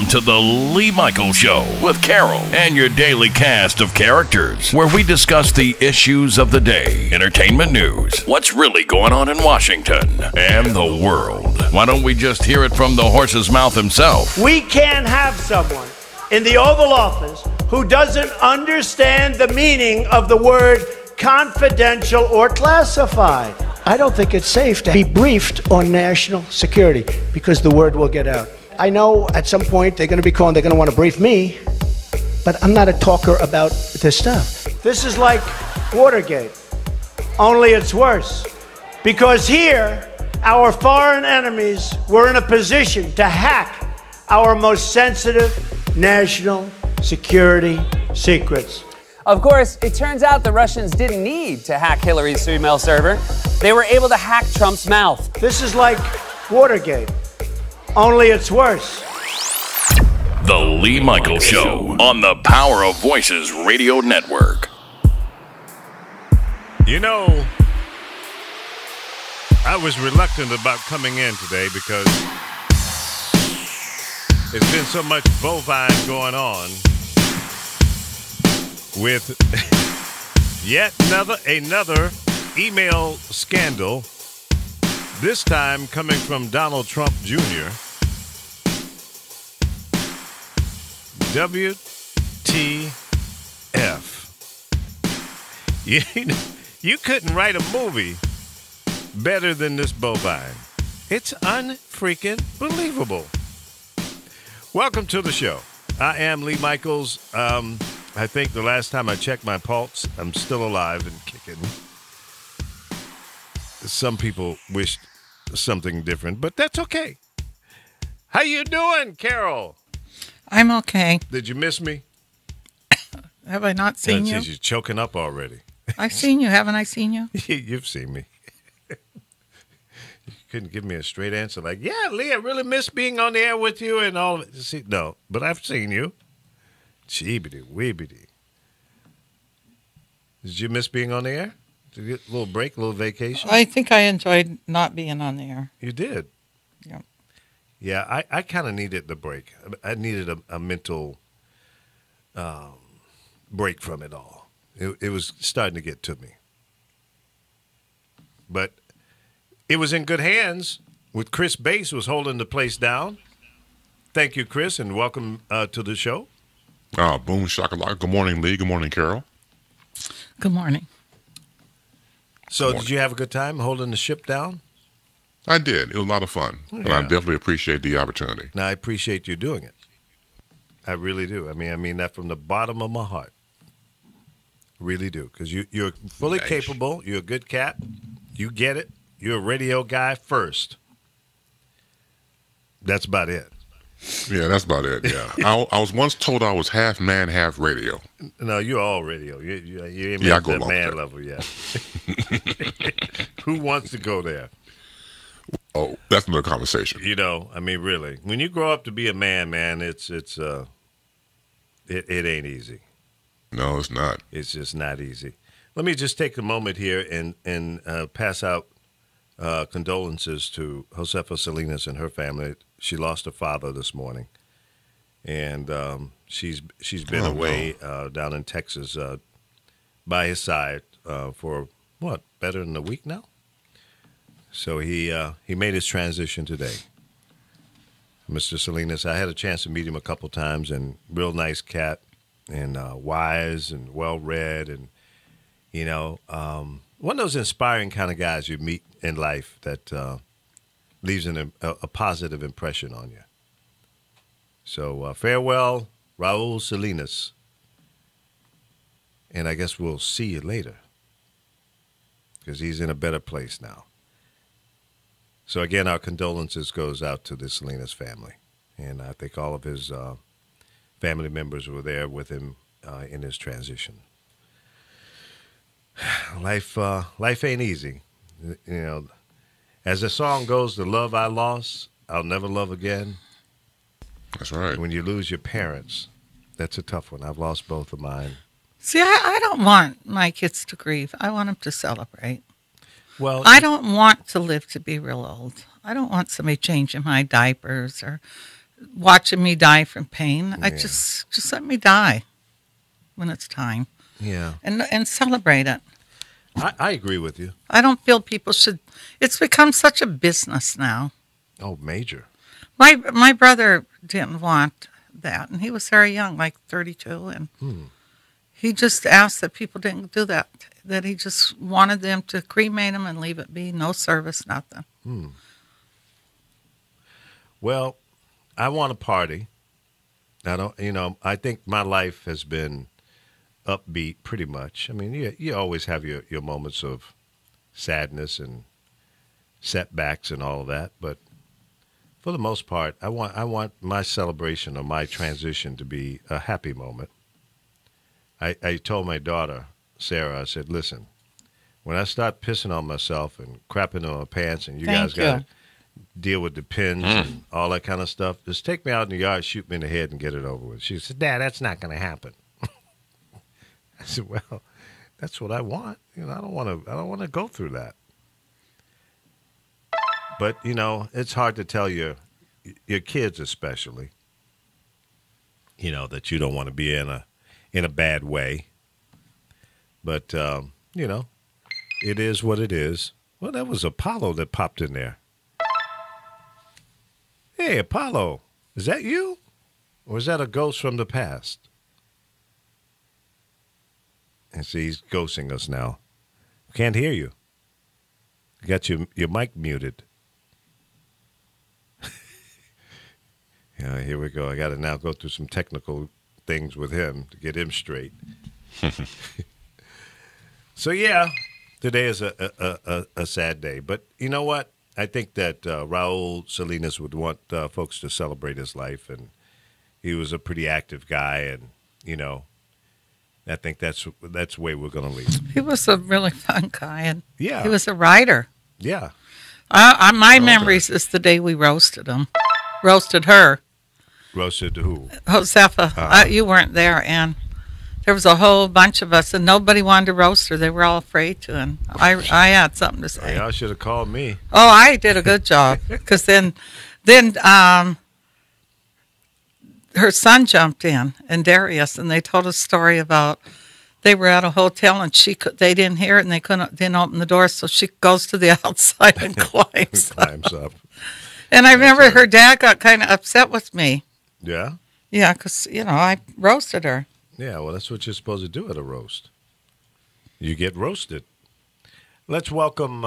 Welcome to the Lee Michaels Show with Carol and your daily cast of characters, where we discuss the issues of the day, entertainment news, what's really going on in Washington, and the world. Why don't we just hear it from the horse's mouth himself? We can't have someone in the Oval Office who doesn't understand the meaning of the word confidential or classified. I don't think it's safe to be briefed on national security because the word will get out. I know at some point they're going to want to brief me, but I'm not a talker about this stuff. This is like Watergate, only it's worse. Because here, our foreign enemies were in a position to hack our most sensitive national security secrets. Of course, it turns out the Russians didn't need to hack Hillary's email server. They were able to hack Trump's mouth. This is like Watergate, only it's worse. The Lee Michaels Show on the Power of Voices Radio Network. You know, I was reluctant about coming in today because there's been so much bovine going on with yet another email scandal, this time coming from Donald Trump Jr. WTF. You couldn't write a movie better than this bovine. It's unfreaking believable. Welcome to the show. I am Lee Michaels. I think the last time I checked my pulse, I'm still alive and kicking. Some people wished something different, but that's okay. How you doing, Carol? I'm okay. Did you miss me? Have I not seen you? You're choking up already. I've seen you. Haven't I seen you? You've seen me. You couldn't give me a straight answer like, yeah, Lee, I really miss being on the air with you and all of it. See, no, but I've seen you. Cheebity weebity. Did you miss being on the air? Did you get a little break, a little vacation? I think I enjoyed not being on the air. You did? Yeah. Yeah, I kind of needed the break. I needed a mental break from it all. It was starting to get to me. But it was in good hands with Chris Bass was holding the place down. Thank you, Chris, and welcome to the show. Boom shakalaka. Good morning, Lee. Good morning, Carol. Good morning. So did you have a good time holding the ship down? I did. It was a lot of fun. Yeah. And I definitely appreciate the opportunity. Now, I appreciate you doing it. I really do. I mean that from the bottom of my heart. Really do. Because you're fully capable. You're a good cat. You get it. You're a radio guy first. That's about it. Yeah, that's about it, yeah. I was once told I was half man, half radio. No, you're all radio. You ain't Yeah, I at go that along man with level yet. Who wants to go there? Oh, that's another conversation. You know, I mean, really. When you grow up to be a man, it ain't easy. No, it's not. It's just not easy. Let me just take a moment here and pass out condolences to Josefa Salinas and her family. She lost her father this morning, and she's been away down in Texas by his side for better than a week now. So he made his transition today. Mr. Salinas, I had a chance to meet him a couple times, and real nice cat, and wise and well read, and one of those inspiring kind of guys you meet in life that leaves a positive impression on you. So farewell, Raul Salinas. And I guess we'll see you later because he's in a better place now. So again, our condolences goes out to the Salinas family. And I think all of his family members were there with him in his transition. Life ain't easy. As the song goes, the love I lost, I'll never love again. That's right. When you lose your parents, that's a tough one. I've lost both of mine. See, I don't want my kids to grieve. I want them to celebrate. Well, I don't want to live to be real old. I don't want somebody changing my diapers or watching me die from pain. I just let me die when it's time. Yeah. And celebrate it. I agree with you. I don't feel people should. It's become such a business now. Oh, major. My brother didn't want that, and he was very young, like 32, and he just asked that people didn't do that. That he just wanted them to cremate him and leave it be, no service, nothing. Well, I want a party. I don't. I think my life has been upbeat pretty much. I mean, you always have your moments of sadness and setbacks and all of that, but for the most part, I want my celebration or my transition to be a happy moment. I told my daughter, Sarah, I said, listen, when I start pissing on myself and crapping on my pants and you guys got to deal with the pins and all that kind of stuff, just take me out in the yard, shoot me in the head, and get it over with. She said, Dad, that's not going to happen. I said, well, that's what I want. I don't want to go through that. But, it's hard to tell your kids especially, that you don't want to be in a bad way. But, it is what it is. Well, that was Apollo that popped in there. Hey, Apollo, is that you? Or is that a ghost from the past? And see, he's ghosting us now. Can't hear you. You got your mic muted. Yeah, here we go. I got to now go through some technical things with him to get him straight. So, yeah, today is a sad day. But you know what? I think that Raul Salinas would want folks to celebrate his life. And he was a pretty active guy. And, I think that's the way we're going to leave. He was a really fun guy, and Yeah. he was a writer. Yeah. My memories is the day we roasted him. Roasted her. Roasted who? Josefa. You weren't there, and there was a whole bunch of us, and nobody wanted to roast her. They were all afraid to, and I had something to say. Y'all should have called me. Oh, I did a good job, because then her son jumped in, and Darius, and they told a story about they were at a hotel and they didn't hear it and they didn't open the door, so she goes to the outside and climbs up. And I remember her dad got kind of upset with me. Yeah? Yeah, because, I roasted her. Yeah, well, that's what you're supposed to do at a roast. You get roasted. Let's welcome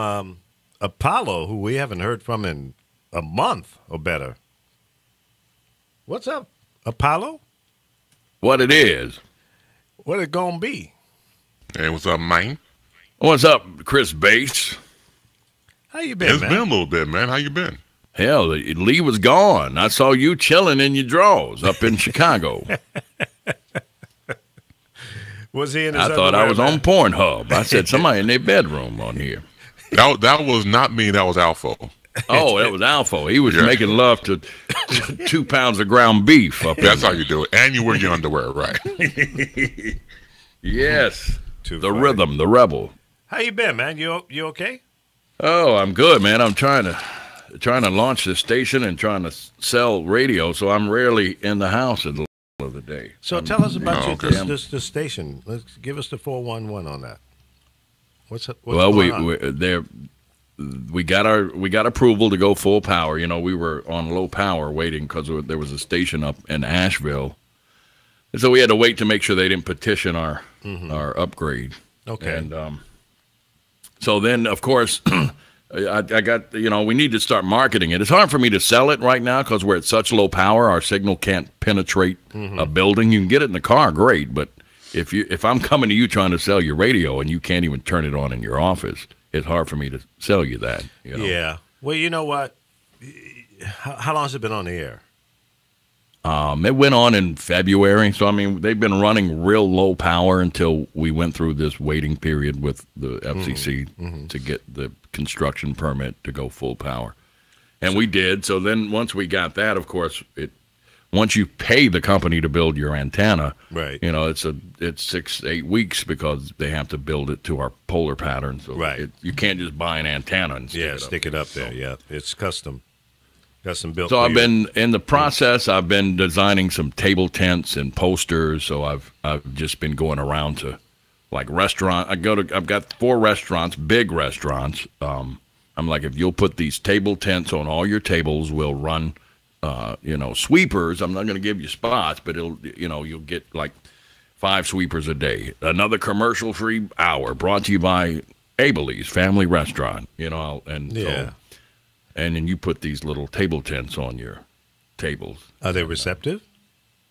Apollo, who we haven't heard from in a month or better. What's up, Apollo? What it is? What it gonna be? Hey, what's up, man? What's up, Chris Bates? How you been, It's man? been a little bit, man. How you been? Hell, Lee was gone. I saw you chilling in your drawers up in Chicago. Was he in his I thought I underwear, was man? on Pornhub. I said somebody in their bedroom on here. That was not me. That was Alpha. Oh, that was Alpha. He was making love to 2 pounds of ground beef up That's in how you do it. And you wear your underwear, right? Yes. Too The funny. rhythm, the rebel. How you been, man? You okay? Oh, I'm good, man. I'm trying to launch this station and trying to sell radio, so I'm rarely in the house at the middle of the day. So tell us about okay. this station. Let's give us the 411 on that. What's Well, going on? we got approval to go full power. We were on low power waiting because there was a station up in Asheville, and so we had to wait to make sure they didn't petition our upgrade. Okay. And so then, of course, I got we need to start marketing it. It's hard for me to sell it right now because we're at such low power. Our signal can't penetrate a building. You can get it in the car, great, but if I'm coming to you trying to sell your radio and you can't even turn it on in your office, it's hard for me to sell you that. Yeah. Well, you know what? How long has it been on the air? It went on in February, so they've been running real low power until we went through this waiting period with the FCC to get the construction permit to go full power, and we did. So then, once we got that, of course, once you pay the company to build your antenna, Right. it's 6 to 8 weeks because they have to build it to our polar pattern. So Right. you can't just buy an antenna and stick it up Stick it up there. Yeah, it's custom. Custom built. So for I've you. been in the process. I've been designing some table tents and posters. So I've just been going around to like restaurant. I've got 4 restaurants, big restaurants. I'm like, if you'll put these table tents on all your tables, we'll run, sweepers. I'm not going to give you spots, but you'll get like 5 sweepers a day. Another commercial-free hour brought to you by Abel's Family Restaurant. And then you put these little table tents on your tables. Are they receptive?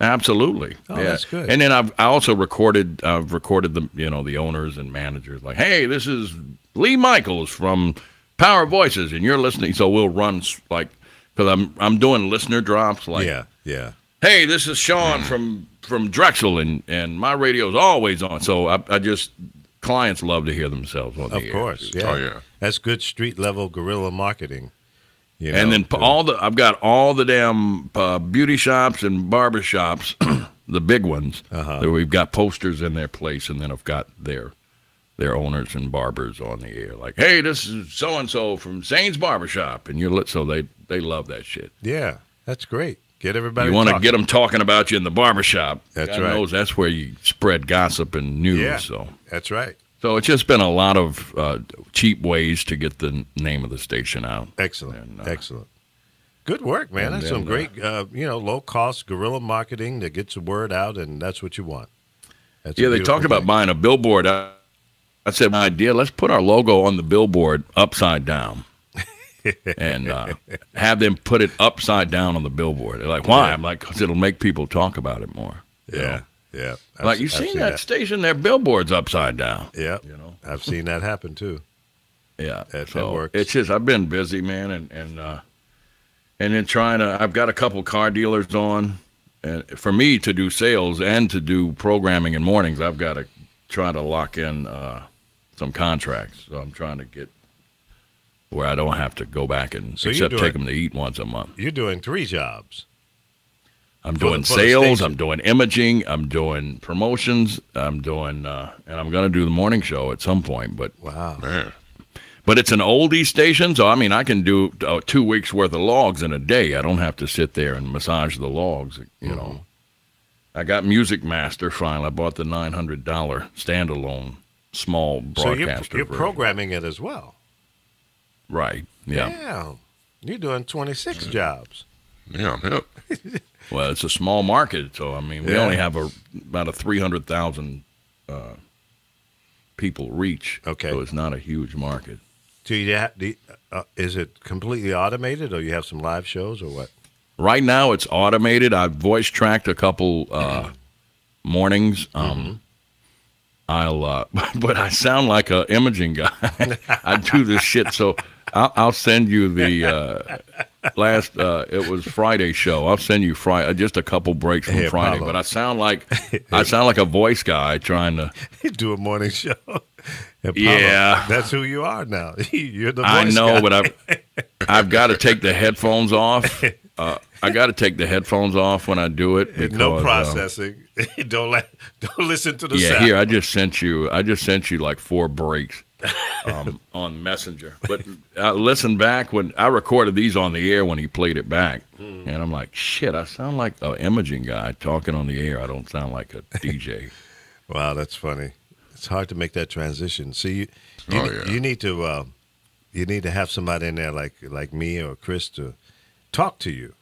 Absolutely. Oh, that's good. And then I've recorded the the owners and managers like, hey, this is Lee Michaels from Power Voices, and you're listening. So we'll run like, because I'm doing listener drops like, yeah. Hey, this is Sean from Drexel, and my radio's always on. So I just clients love to hear themselves on the air. Of course, yeah. Oh, yeah. That's good street level guerrilla marketing. And then I've got all the damn beauty shops and barber shops, the big ones. That we've got posters in their place, and then I've got their owners and barbers on the air. Like, hey, this is so and so from Zane's Barbershop, and so they love that shit. Yeah, that's great. Get everybody. You want to talking. get them talking about you in the barbershop. That's God right. knows that's where you spread gossip and news. Yeah, So that's right. So it's just been a lot of cheap ways to get the name of the station out. Excellent, And, excellent. Good work, man. That's some great, low cost guerrilla marketing that gets the word out, and that's what you want. That's Yeah, they talked about buying a billboard. I said, my idea, let's put our logo on the billboard upside down and have them put it upside down on the billboard. They're like, why? I'm like, because it'll make people talk about it more. Yeah. Like, you've seen that station, their billboard's upside down. Yeah. I've seen that happen, too. Yeah. That So works. it's just, I've been busy, man, and then I've got a couple car dealers on. And for me to do sales and to do programming in mornings, I've got to try to lock in some contracts. So I'm trying to get where I don't have to go back and except take them to eat once a month. You're doing 3 jobs. I'm doing sales, I'm doing imaging, I'm doing promotions, I'm doing, and I'm going to do the morning show at some point. But wow, man. But it's an oldie station, so I mean, I can do 2 weeks worth of logs in a day. I don't have to sit there and massage the logs, you know. I got Music Master finally. I bought the $900 standalone small broadcaster. So you're version. programming it as well. Right. Yeah. Damn. You're doing 26 jobs. Yeah, I'm hip. Well, it's a small market, so I mean, we only have about a 300,000 people reach. Okay. So it's not a huge market. Do you is it completely automated, or you have some live shows, or what? Right now, it's automated. I've voice tracked a couple mornings. But I sound like an imaging guy. I do this shit, so I'll send you the last. It was Friday show. I'll send you Friday, just a couple breaks from Friday. Apollo. But I sound like a voice guy trying to do a morning show. Apollo, Yeah. that's who you are now. You're the voice I know, guy. but I've got to take the headphones off. I got to take the headphones off when I do it. Because, no processing. Don't listen to the Yeah, sound. here I just sent you like 4 breaks on Messenger. But I listened back when I recorded these on the air when he played it back, and I'm like, shit, I sound like an imaging guy talking on the air. I don't sound like a DJ. Wow, that's funny. It's hard to make that transition. See, you need to have somebody in there like me or Chris to talk to you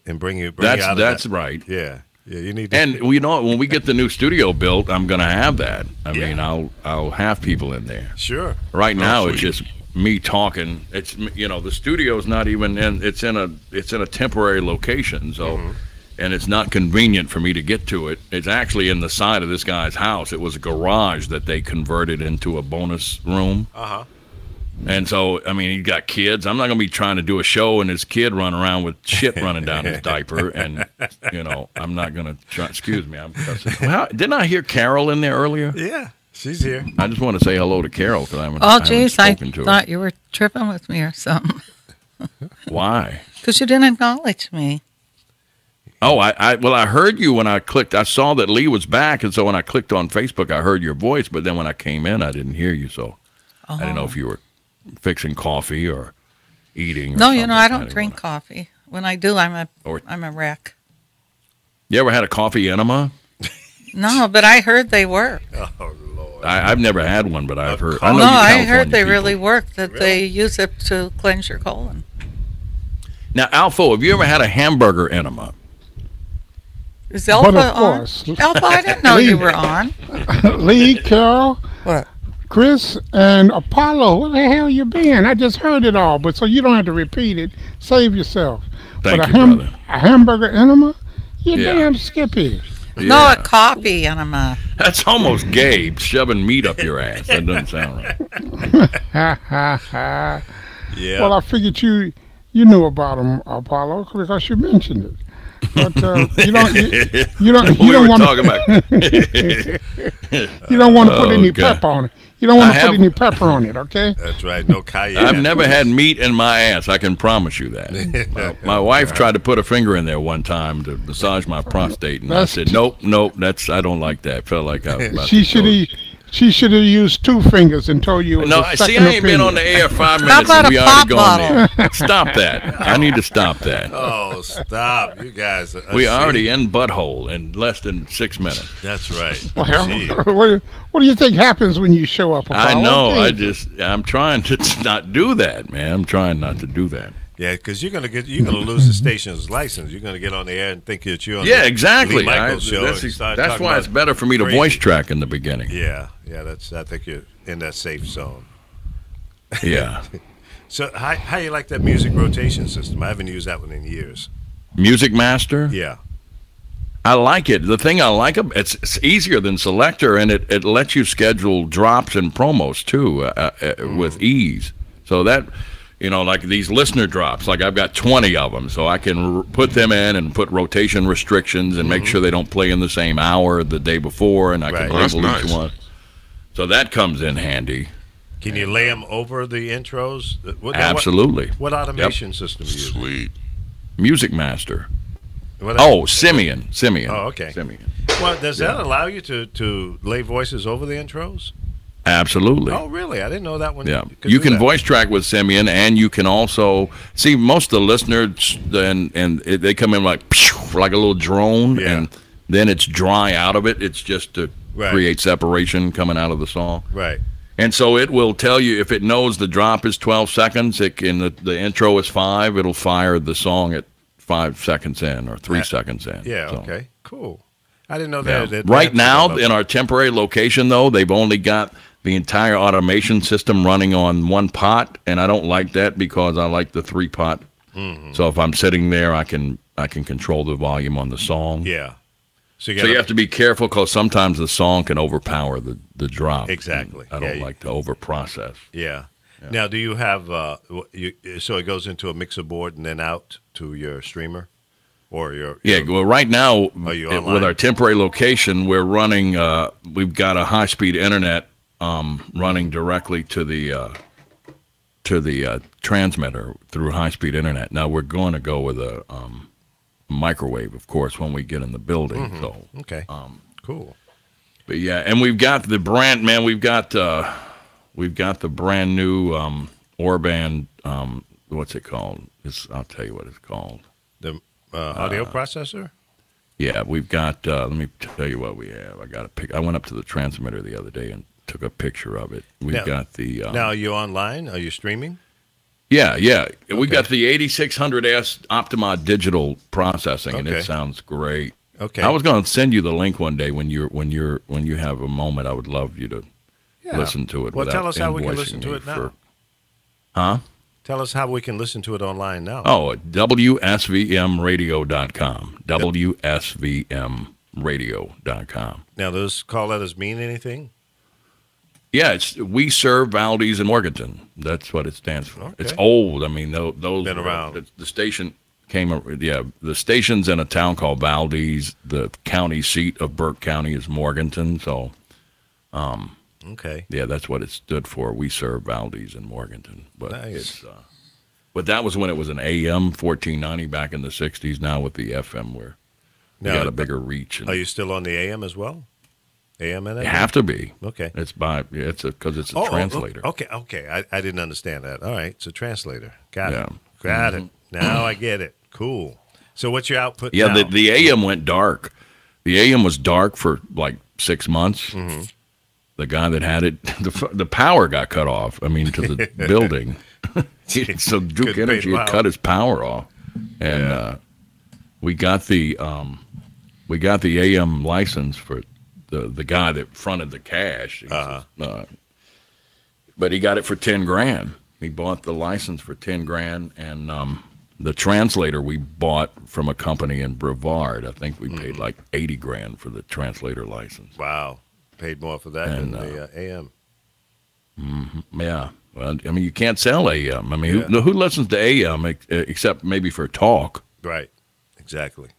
and bring you. That's right. Yeah. You need to. And when we get the new studio built, I'm going to have that. I mean, I'll have people in there. Sure. Right now, sweet. it's just me talking. It's the studio's not even in. It's in a temporary location, so. And it's not convenient for me to get to it. It's actually in the side of this guy's house. It was a garage that they converted into a bonus room. And so, I mean, he got kids. I'm not going to be trying to do a show and his kid run around with shit running down his diaper. And, I'm not going to try. Excuse me. Didn't I hear Carol in there earlier? Yeah, she's here. I just want to say hello to Carol because I haven't geez, I spoken to her. thought you were tripping with me or something. Why? Because you didn't acknowledge me. Oh, I heard you when I clicked. I saw that Lee was back, and so when I clicked on Facebook, I heard your voice. But then when I came in, I didn't hear you, so I didn't know if you were fixing coffee or eating. Or No, something. I don't drink coffee. When I do, I'm Or- a wreck. You ever had a coffee enema? No, but I heard they work. Oh Lord. I've never had one, but I've heard. No, know No, you I California heard they people. really work. That Really? they use it to cleanse your colon. Now, Alpha, have you ever had a hamburger enema? Is Alpha But of on? course. Alpha, I didn't know you were on. Lee, Carol, What? Chris, and Apollo. Where the hell you been? I just heard it all, but so you don't have to repeat it. Save yourself. Thank but you, brother. a hamburger enema? You Yeah. damn skippy. No, Yeah. a coffee enema. That's almost gay, shoving meat up your ass. That doesn't sound right. Ha ha ha. Yeah. Well, I figured you knew about them, Apollo, because you mentioned it. But you don't We were want talking about. you don't want to put Oh, any God. pepper on it. You don't want I to put have- any pepper on it, okay? That's right. No cayenne. I've never had meat in my ass. I can promise you that. My wife tried to put a finger in there one time to massage my prostate, and That's I said, "Nope, I don't like that." Felt like I was about She to should go- have. She should have used 2 fingers and told you it was No, a see, second I ain't been on the opinion. air 5 How minutes, about and we a already pop gone there. Stop that! I need to stop that. Oh, stop. You guys. We already in butthole in less than 6 minutes. That's right. Well, Gee. what do you think happens when you show up? I Apollo? know. Okay. I'm trying to not do that, man. I'm trying not to do that. Yeah, because you're gonna lose the station's license. You're gonna get on the air and think that you're on Yeah, the exactly. Lee Michaels show. That's and start that's talking why about it's better for me to crazy. voice track in the beginning. Yeah, that's. I think you're in that safe zone. Yeah. So how you like that music rotation system? I haven't used that one in years. Music Master. Yeah. I like it. The thing I like about it's easier than Selector, and it lets you schedule drops and promos too with ease. So that, like these listener drops, like I've got 20 of them, so I can put them in and put rotation restrictions and make sure they don't play in the same hour the day before, and I Right. can Oh, that's label each nice. one. So that comes in handy. Can you lay them over the intros? Absolutely. What automation system do you use? Sweet. Music Master. What- Oh, Simeon. Oh, okay. Simeon. Well, does that allow you to lay voices over the intros? Absolutely. Oh, really? I didn't know that one. Yeah, could you do can that. voice track with Simeon, and you can also see most of the listeners. They come in like a little drone, Yeah. and then it's dry out of it. It's just to Right. create separation coming out of the song. Right. And so it will tell you if it knows the drop is 12 seconds. It can the intro is 5. It'll fire the song at 5 seconds in or 3 seconds in. Yeah. So, Okay. Cool. I didn't know yeah. that. Right now, in our temporary location, though, they've only got the entire automation system running on one pot, and I don't like that because I like the 3-pot. Mm-hmm. So if I'm sitting there, I can control the volume on the song. Yeah. So So you have to be careful because sometimes the song can overpower the drop. Exactly. I don't like to overprocess. Yeah. Now, do you have so it goes into a mixer board and then out to your streamer, or your Yeah, well, right now Are you with online? our temporary location, we're running. We've got a high-speed internet running directly to the transmitter through high-speed internet. Now we're going to go with a microwave, of course, when we get in the building. Mm-hmm. So, Okay. Cool. but yeah, and we've got the brand. Man, we've got the brand new Orban. What's it called? I'll tell you what it's called. The audio processor. Yeah, we've got. Let me tell you what we have. I got a pic. I went up to the transmitter the other day and took a picture of it. We've Now- got the. Now, are you online? Are you streaming? Yeah. We got the 8600S Optima digital processing, and Okay. it sounds great. Okay. I was going to send you the link one day when you have a moment. I would love you to Yeah. listen to it. Well, without tell us how we can invoicing listen to me it now. for- Huh? Tell us how we can listen to it online now. Oh, at WSVMradio.com. WSVMradio.com. Now, those call letters mean anything? Yeah, it's We Serve Valdez and Morganton. That's what it stands for. Okay. It's old. I mean, those Been around. The station came. Yeah, the station's in a town called Valdez. The county seat of Burke County is Morganton. So, Okay. yeah, that's what it stood for. We Serve Valdez and Morganton. But Nice. but that was when it was an AM 1490 back in the '60s. Now with the FM, we Now, got a bigger reach. And are you still on the AM as well? AM and you FM? have to be. Okay. It's because it's a Oh, translator. Okay. I didn't understand that. All right. It's a translator. Got Yeah. it. Got it. Now I get it. Cool. So what's your output Yeah, now? the AM went dark. The AM was dark for like 6 months. Mm-hmm. The guy that had it, the power got cut off. I mean, to the building. So Duke Couldn't pay Energy the had power. cut his power off, and we got the AM license for the guy that fronted the cash. But he got it for $10,000. He bought the license for $10,000, and the translator we bought from a company in Brevard. I think we paid like $80,000 for the translator license. Wow. Paid more for that And, than the AM. Yeah. Well, I mean, you can't sell AM. I mean, who listens to AM except maybe for talk? Right. Exactly.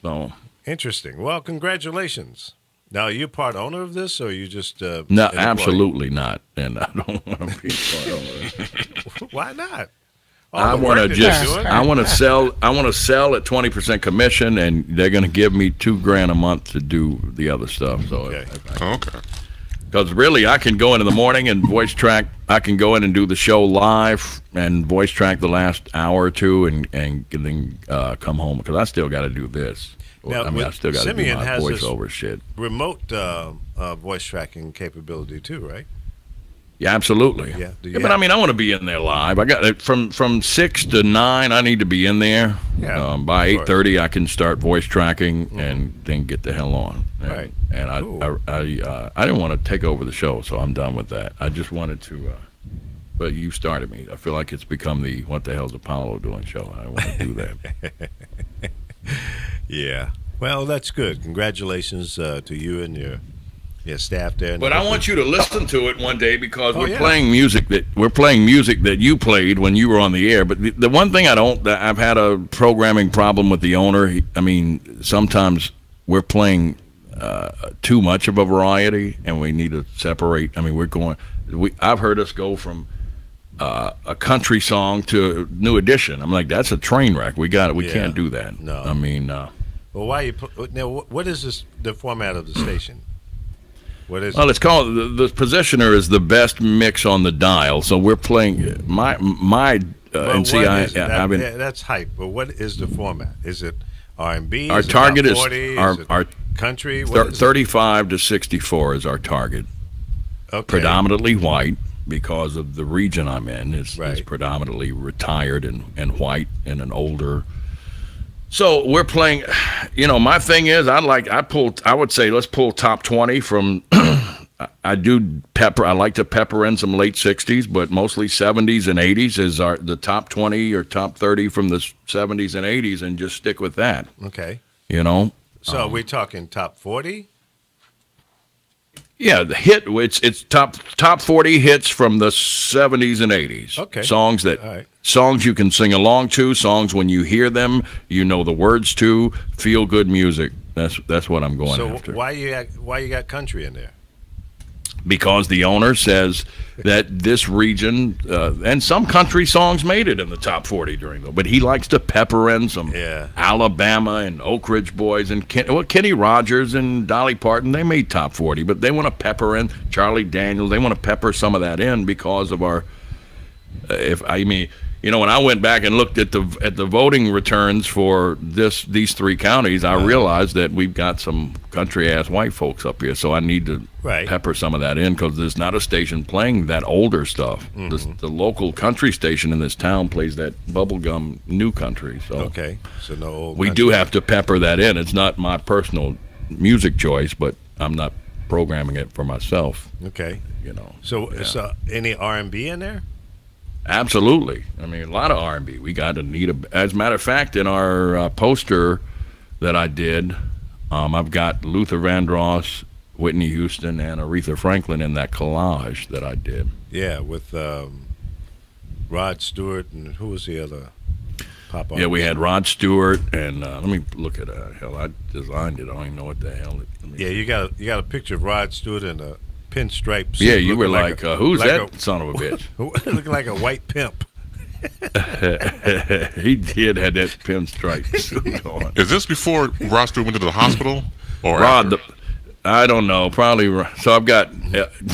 So Interesting. Well, congratulations. Now, are you part owner of this, or are you just no, an employee? absolutely not. And I don't want to be part of it. Why not? I All the want work to that you're just, doing? I want to sell. I want to sell at 20% commission, and they're going to give me $2,000 a month to do the other stuff. So, Okay. Okay. because really, I can go in the morning and voice track. I can go in and do the show live and voice track the last hour or two, and then come home because I still got to do this. Now, I mean, I still got to do Simeon my has this- voiceover shit. Remote voice tracking capability too, right? Yeah, absolutely. Yeah. Do you But have- I mean, I want to be in there live. I got it from 6 to 9. I need to be in there. Yeah, By of course. 8:30, I can start voice tracking and then get the hell on. And, Right. And Cool. I didn't want to take over the show, so I'm done with that. I just wanted to. But you started me. I feel like it's become the "What the hell's Apollo doing" show. I want to do that. Yeah. Well, that's good. Congratulations to you and your staff there. But I want you to listen to it one day because Oh, we're yeah. playing music that you played when you were on the air. But the one thing I've had a programming problem with the owner. I mean, sometimes we're playing too much of a variety, and we need to separate. I mean, I've heard us go from a country song to New Edition. I'm like, that's a train wreck. We Yeah. can't do that. No. I mean. Well, why you now? What is the format of the station? What is? Well, it's called the positioner is the best mix on the dial. So we're playing my Well, and see, what I, is it? I've been That's hype. But what is the format? Is it R&B? Our Is it target top is 40? our- Is it our country. What is it? 35 to 64 is our target. Okay. Predominantly white because of the region I'm in is Right. predominantly retired and white and an older. So we're playing. My thing is I would say let's pull top 20 from. I like to pepper in some late 60s, but mostly 70s and 80s is the top 20 or top 30 from the 70s and 80s, and just stick with that. Okay. So are we talking top 40? yeah, the hit it's top 40 hits from the 70s and 80s. Okay. Songs All right. songs you can sing along to, songs when you hear them, you know the words to, feel good music. That's what I'm going So after. why you got country in there? Because the owner says that this region and some country songs made it in the top 40 but he likes to pepper in some Yeah. Alabama and Oak Ridge Boys and Kenny Rogers and Dolly Parton. They made top 40, but they want to pepper in Charlie Daniels. They want to pepper some of that in because of our. When I went back and looked at the voting returns for these three counties, I realized that we've got some country ass white folks up here, so I need to Right. pepper some of that in because there's not a station playing that older stuff. The local country station in this town plays that bubblegum new country. So Okay. So no old we country. do have to pepper that in. It's not my personal music choice, but I'm not programming it for myself. Okay. So Yeah. is any R&B in there? Absolutely. I mean, a lot of R&B. We got Anita. As a matter of fact, in our poster that I did, I've got Luther Vandross, Whitney Houston, and Aretha Franklin in that collage that I did. Yeah, with Rod Stewart and who was the other pop Yeah, we had Rod Stewart, and let me look at hell. I designed it. I don't even know what the hell it. let me Yeah, see. you got a picture of Rod Stewart in a pinstripe suit. Yeah, you were looking like, who's like that son of a bitch? looking like a white pimp. He did have that pinstripe suit on. Is this before Rod Stewart went to the hospital? Or Rod, after? I don't know. Probably. So I've got,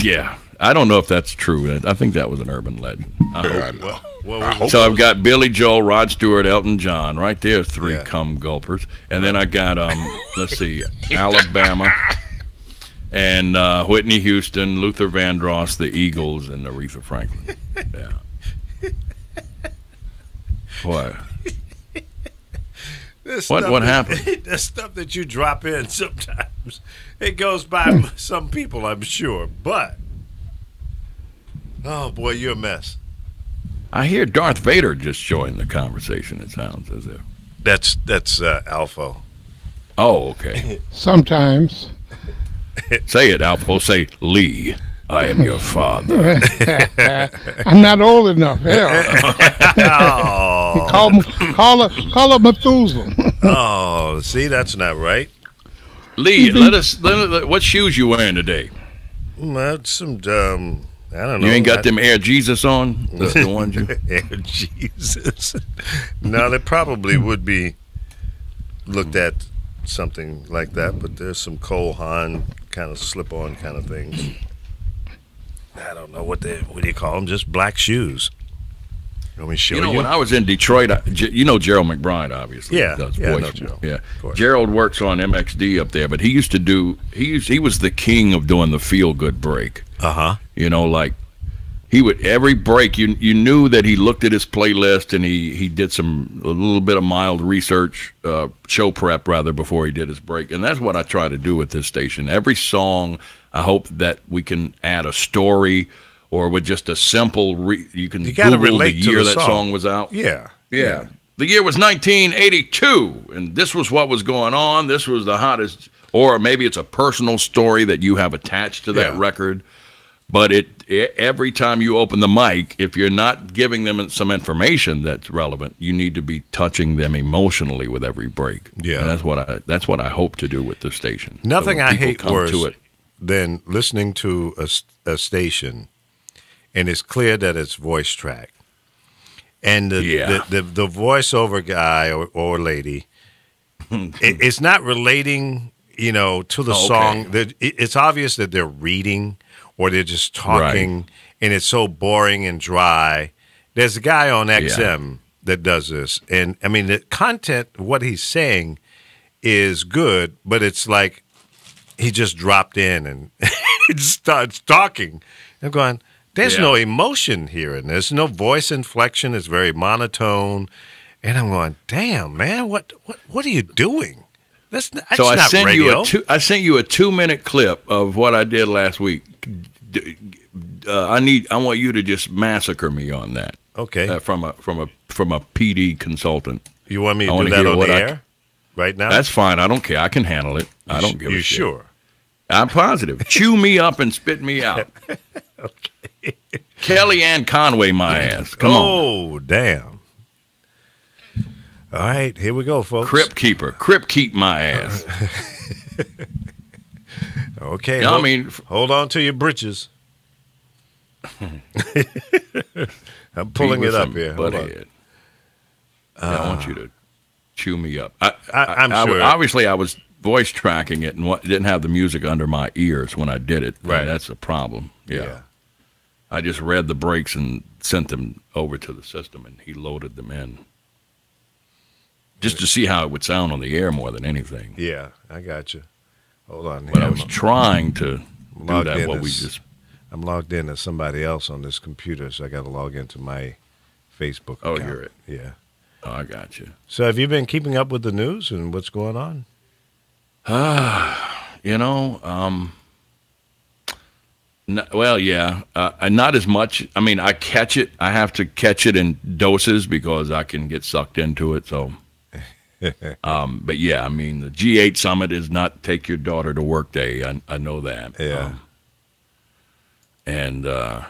yeah. I don't know if that's true. I think that was an urban legend. I Yeah, I hope. know. Well, So I've got Billy Joel, Rod Stewart, Elton John, right there, three Yeah. cum gulpers, and then I got let's see, Alabama, and Whitney Houston, Luther Vandross, the Eagles, and Aretha Franklin. Yeah. What? What happened? The stuff that you drop in sometimes, it goes by some people, I'm sure. But, oh boy, you're a mess. I hear Darth Vader just joined the conversation. It sounds as if. That's Alpha. Oh, okay. Sometimes. Say it, Alpo. Say, Lee, I am your father. I'm not old enough. Hell. Oh, Call her Methuselah. oh, see, that's not right. Lee, let what shoes you wearing today? That's some I don't know. You ain't got them Air Jesus on? The ones you... Air Jesus. No, they probably would be looked at something like that, but there's some Cole Haan kind of slip-on kind of things. I don't know what do you call them? Just black shoes. Let me show you. You know, when I was in Detroit, you know Gerald McBride, obviously. Yeah, does yeah, I voice. know Gerald, Yeah, of course. Gerald works on MXD up there, but he used to do. He was the king of doing the feel-good break. Uh-huh. You know, like he would every break. You knew that he looked at his playlist and he did a little bit of mild research, show prep rather, before he did his break. And that's what I try to do with this station. Every song, I hope that we can add a story. Or with just a simple, you can gotta Google the relate to year the that song. song was out. Yeah. Yeah. The year was 1982, and this was what was going on. This was the hottest, or maybe it's a personal story that you have attached to that Yeah. record. But every time you open the mic, if you're not giving them some information that's relevant, you need to be touching them emotionally with every break. Yeah. And that's what I hope to do with the station. Nothing So I people hate come worse to it. than listening to a station, and it's clear that it's voice track, and the voiceover guy or lady, it's not relating, to the song. It's obvious that they're reading or they're just talking, and it's so boring and dry. There's a guy on XM that does this, and I mean the content, what he's saying, is good, but it's like he just dropped in and it starts talking. I'm going, there's no emotion here, and there's no voice inflection. It's very monotone, and I'm going, damn, man, what are you doing? That's not radio. I sent you a 2-minute clip of what I did last week. I want you to just massacre me on that. Okay. From a PD consultant. You want me to wanna do that hear on what the I air right now? That's fine. I don't care. I can handle it. I don't give a You shit. sure? I'm positive. Chew me up and spit me out. Okay. Kellyanne Conway, my ass. Come on. Oh, damn. All right, here we go, folks. Crypt keeper. Crypt keep my ass. Okay. No, I mean, hold on to your britches. I'm pulling Be it with up some here. Hold on. butthead. I want you to chew me up. I'm sure. Obviously, I was voice tracking it and didn't have the music under my ears when I did it. Right. That's a problem. Yeah. I just read the breaks and sent them over to the system, and he loaded them in. Just to see how it would sound on the air more than anything. Yeah, I got you. Hold on. But I was trying to do that. I'm logged in as somebody else on this computer, so I got to log into my Facebook account. Oh, you're it. Yeah. Oh, I got you. So have you been keeping up with the news and what's going on? Not as much. I mean, I catch it. I have to catch it in doses because I can get sucked into it. So, but yeah, I mean, the G8 summit is not take your daughter to work day. I know that. Yeah. And and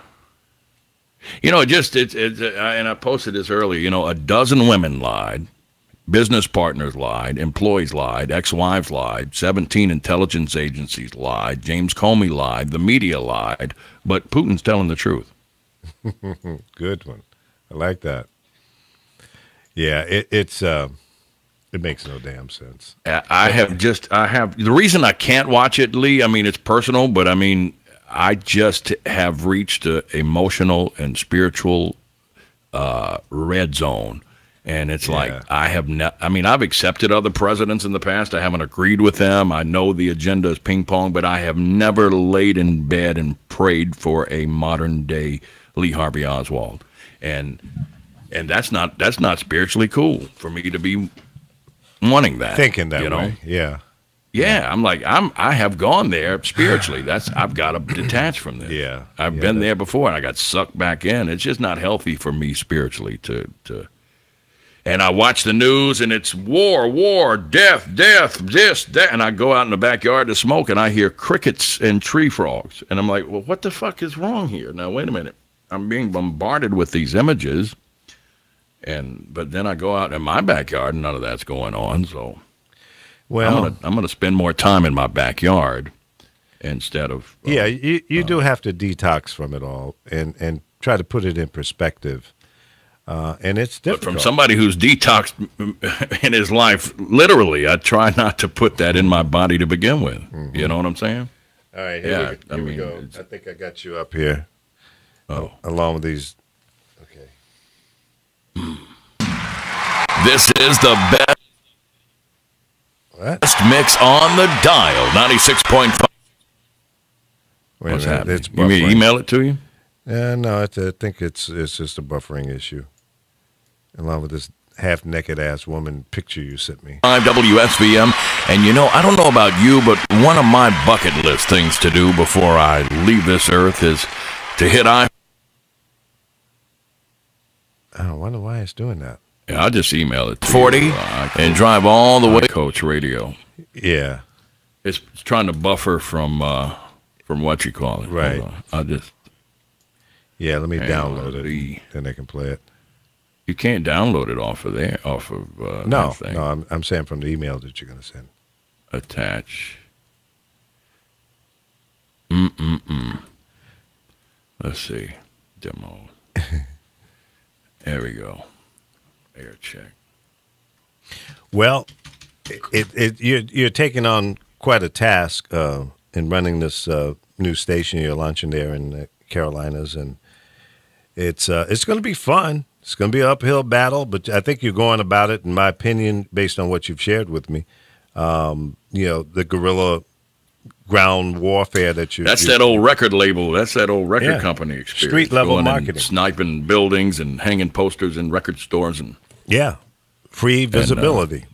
I posted this earlier. A dozen women lied. Business partners lied, employees lied, ex-wives lied, 17 intelligence agencies lied, James Comey lied, the media lied, but Putin's telling the truth. Good one. I like that. Yeah, it makes no damn sense. I have the reason I can't watch it, Lee, I mean, it's personal, but I mean, I just have reached a emotional and spiritual red zone. And it's like I've accepted other presidents in the past. I haven't agreed with them. I know the agenda is ping pong, but I have never laid in bed and prayed for a modern day Lee Harvey Oswald. And that's not spiritually cool for me to be wanting that. Thinking that you know? way. Yeah. Yeah, I have gone there spiritually. I've got to detach from this. Yeah. I've been there before and I got sucked back in. It's just not healthy for me spiritually to and I watch the news, and it's war, death, this, that. And I go out in the backyard to smoke, and I hear crickets and tree frogs. And I'm like, well, what the fuck is wrong here? Now, wait a minute. I'm being bombarded with these images. But then I go out in my backyard, and none of that's going on. So I'm gonna spend more time in my backyard instead of. You do have to detox from it all and try to put it in perspective. And it's difficult. But from somebody who's detoxed in his life, literally, I try not to put that in my body to begin with. Mm-hmm. You know what I'm saying? All right, here we go. I think I got you up here. Oh. Along with these. Okay. This is the best mix on the dial, 96.5. What's happening? You mean email it to you? No, I think it's just a buffering issue. Along with this half-naked ass woman picture you sent me. WSVM, and I don't know about you, but one of my bucket list things to do before I leave this earth is to hit I. I wonder why it's doing that. Yeah, I'll just email it to 40 you, and drive all the way to Coach Radio. Yeah. It's trying to buffer from what you call it. Right. I'll just. Yeah, let me download it, then I can play it. You can't download it off of there, no, I'm saying from the email that you're going to send. Attach. Let's see. Demo. There we go. Air check. Well, you're taking on quite a task in running this new station you're launching there in the Carolinas, and it's going to be fun. It's going to be an uphill battle, but I think you're going about it, in my opinion, based on what you've shared with me. The guerrilla ground warfare that you. That old record label. That's that old record company experience. Street level marketing, sniping buildings and hanging posters in record stores and. Yeah, free visibility.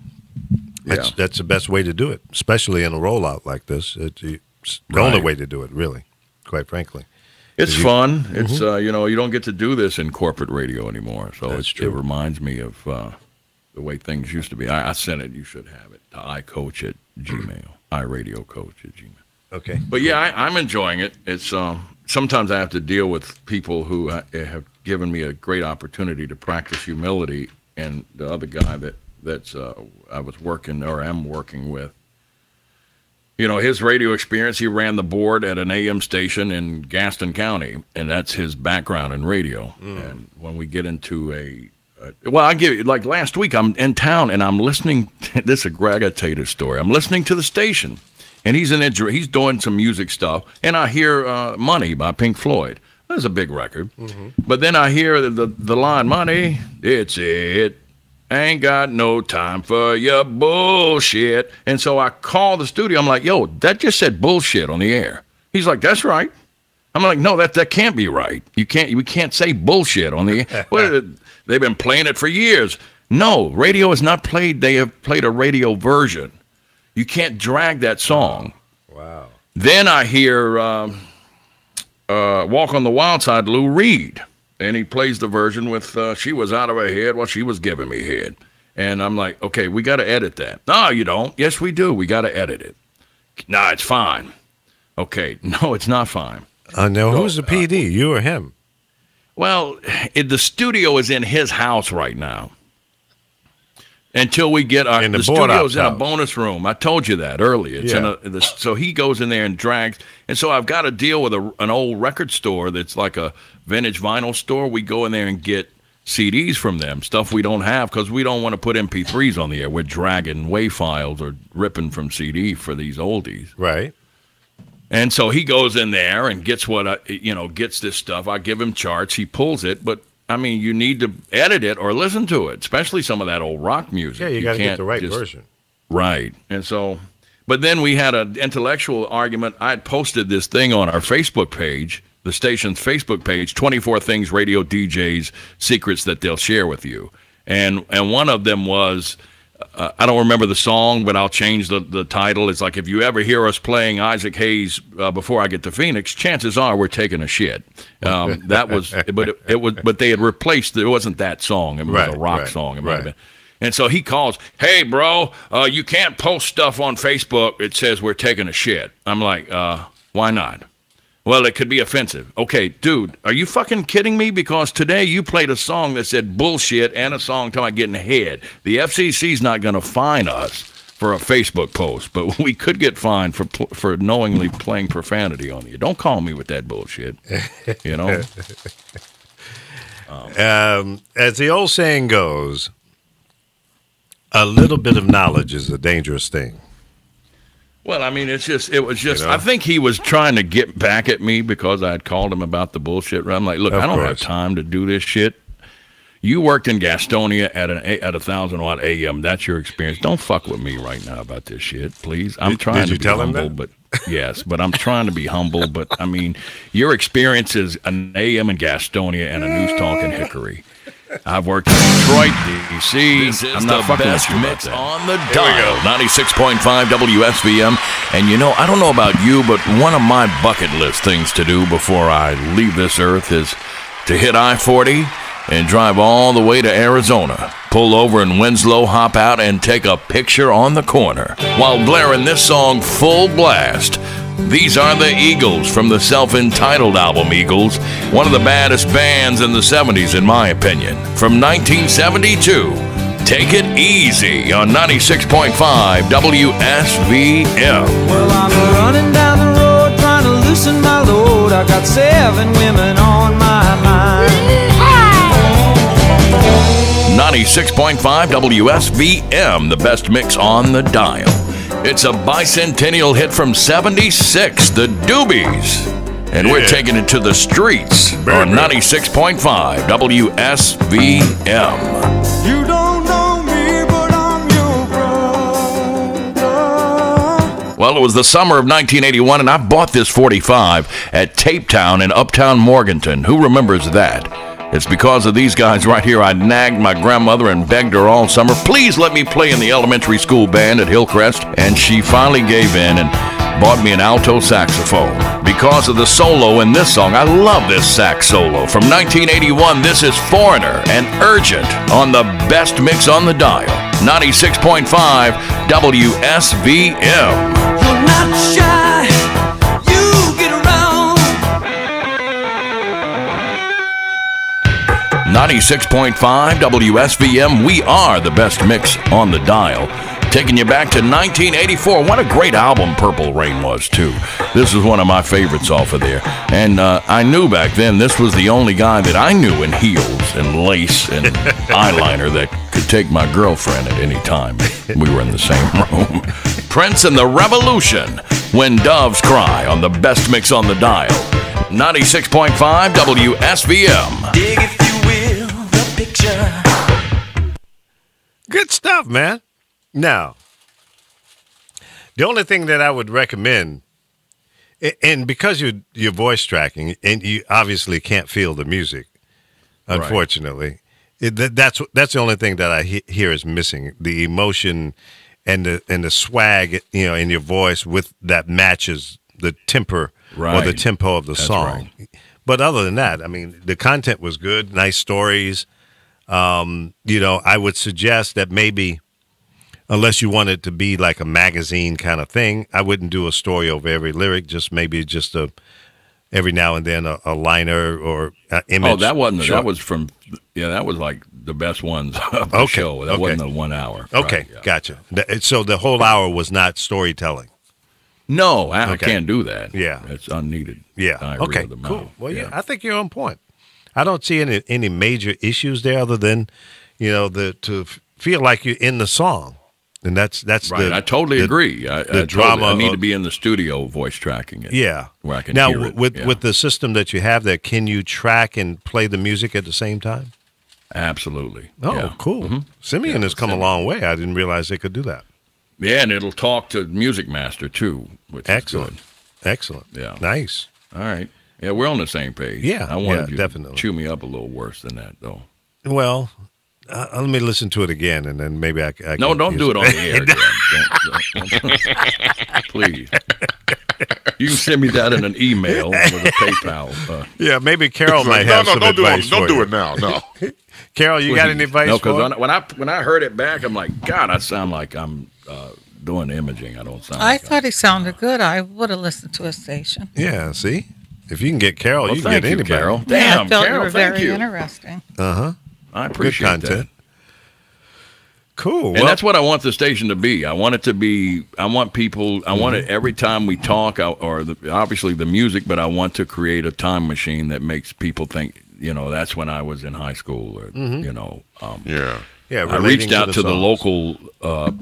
That's the best way to do it, especially in a rollout like this. It's the only way to do it, really, quite frankly. It's fun. It's you don't get to do this in corporate radio anymore. So it reminds me of the way things used to be. I sent it. You should have it to iCoach@gmail. iRadioCoach@gmail. Okay. But yeah, I'm enjoying it. It's sometimes I have to deal with people who have given me a great opportunity to practice humility, and the other guy that's I was working or am working with. His radio experience, he ran the board at an AM station in Gaston County, and that's his background in radio. And when we get into I give you, like last week, I'm in town, and I'm listening, this is a Greg Tater story. I'm listening to the station, and he's doing some music stuff, and I hear Money by Pink Floyd. That's a big record. Mm-hmm. But then I hear the line, Money, it's it. Ain't got no time for your bullshit. And so I call the studio. I'm like, yo, that just said bullshit on the air. He's like, that's right. I'm like, no, that can't be right. We can't say bullshit on the air. Well, they've been playing it for years. No, radio is not played. They have played a radio version. You can't drag that song. Wow. Then I hear Walk on the Wild Side, Lou Reed. And he plays the version with She Was Out of Her Head while she was giving me head. And I'm like, okay, we got to edit that. No, you don't. Yes, we do. We got to edit it. No, it's fine. Okay, no, it's not fine. No, who's the PD, you or him? Well, the studio is in his house right now. Until we get the studio's in a bonus room. I told you that earlier. It's so he goes in there and drags. And so I've got to deal with an old record store that's like a vintage vinyl store. We go in there and get CDs from them, stuff we don't have because we don't want to put MP3s on the air. We're dragging WAV files or ripping from CD for these oldies. Right. And so he goes in there and gets gets this stuff. I give him charts. He pulls it, but I mean, you need to edit it or listen to it, especially some of that old rock music. Yeah, you got to get the right version. Right. And so, but then we had an intellectual argument. I had posted this thing on our Facebook page, the station's Facebook page, 24 Things Radio DJs, Secrets That They'll Share With You. And one of them was, I don't remember the song, but I'll change the title. It's like, if you ever hear us playing Isaac Hayes Before I Get to Phoenix, chances are we're taking a shit. That was, but they had replaced it. It wasn't that song. It was a rock song. It might have been. And so he calls, hey, bro, you can't post stuff on Facebook. It says we're taking a shit. I'm like, why not? Well, it could be offensive. Okay, dude, are you fucking kidding me? Because today you played a song that said bullshit and a song talking about getting head. The FCC's not going to fine us for a Facebook post, but we could get fined for knowingly playing profanity on you. Don't call me with that bullshit, you know? As the old saying goes, a little bit of knowledge is a dangerous thing. Well, I mean, it was just, I think he was trying to get back at me because I had called him about the bullshit. I'm like, look, I don't have time to do this shit. You worked in Gastonia at 1,000-watt AM. That's your experience. Don't fuck with me right now about this shit, please. I'm trying to be humble, but yes, but I'm trying to be humble. But I mean, your experience is an AM in Gastonia and a news talk in Hickory. I've worked in Detroit, D.C. This is the best mix on the dial. 96.5 WSVM. And you know, I don't know about you, but one of my bucket list things to do before I leave this earth is to hit I-40 and drive all the way to Arizona. Pull over in Winslow, hop out, and take a picture on the corner while blaring this song full blast. These are the Eagles from the self-entitled album Eagles, one of the baddest bands in the 70s, in my opinion. From 1972, Take It Easy on 96.5 WSVM. Well, I'm running down the road trying to loosen my load. I got 7 women on my mind. 96.5 WSVM, the best mix on the dial. It's a bicentennial hit from 76, the Doobies. And we're taking it to the streets on 96.5 WSVM. You don't know me, but I'm your brother. Well, it was the summer of 1981, and I bought this 45 at Tape Town in Uptown Morganton. Who remembers that? It's because of these guys right here. I nagged my grandmother and begged her all summer, please let me play in the elementary school band at Hillcrest. And she finally gave in and bought me an alto saxophone. Because of the solo in this song, I love this sax solo. From 1981, this is Foreigner and Urgent on the best mix on the dial. 96.5 WSVM. You're not shy. You get around. 96.5 WSVM, we are the best mix on the dial. Taking you back to 1984. What a great album Purple Rain was, too. This is one of my favorites off of there. And I knew back then this was the only guy that I knew in heels and lace and eyeliner that could take my girlfriend at any time. We were in the same room. Prince and the Revolution, When Doves Cry, on the best mix on the dial. 96.5 WSVM. Dig, if you will, the picture. Good stuff, man. Now, the only thing that I would recommend, and because you're voice tracking, and you obviously can't feel the music, unfortunately, that's the only thing that I hear is missing, the emotion and the swag, in your voice with that matches the temper or the tempo of the song. Right. But other than that, I mean, the content was good, nice stories. I would suggest that maybe, unless you want it to be like a magazine kind of thing, I wouldn't do a story over every lyric, every now and then a liner or image. Oh, that wasn't, that was from, that was like the best ones of the show. That wasn't a 1 hour. Okay, right, gotcha. So the whole hour was not storytelling. No, I can't do that. Yeah. It's unneeded. Yeah. Okay, cool. Well, I think you're on point. I don't see any major issues there other than, to feel like you're in the song. And that's right. I totally agree. The drama. I need to be in the studio voice tracking it. Yeah. Where I can now, hear it. with the system that you have there, can you track and play the music at the same time? Absolutely. Oh, yeah. cool. Mm-hmm. Simian has come a long way. I didn't realize they could do that. Yeah, and it'll talk to Music Master, too, which Excellent. is good. Excellent. Yeah. Nice. All right. Yeah, we're on the same page. Yeah, I wanted you definitely. to chew me up a little worse than that, though. Well, let me listen to it again, and then maybe I can. No, don't do it on the air again. Don't. Please. You can send me that in an email with a PayPal. Yeah, maybe Carol might have some advice for you. Don't do it now. No. Carol, you got any advice? No, because when I heard it back, I'm like, God, I sound like I'm doing imaging. I don't sound. I thought he sounded good. I would have listened to a station. Yeah, see, if you can get Carol, well, you can get anybody. Carol. Yeah, Damn, I felt Carol, you were thank very you. interesting. I appreciate Good content. that. Cool. And that's what I want the station to be. I want it to be. I want people. I want it every time we talk, obviously the music, but I want to create a time machine that makes people think. That's when I was in high school, or Yeah. Yeah, I reached out to the local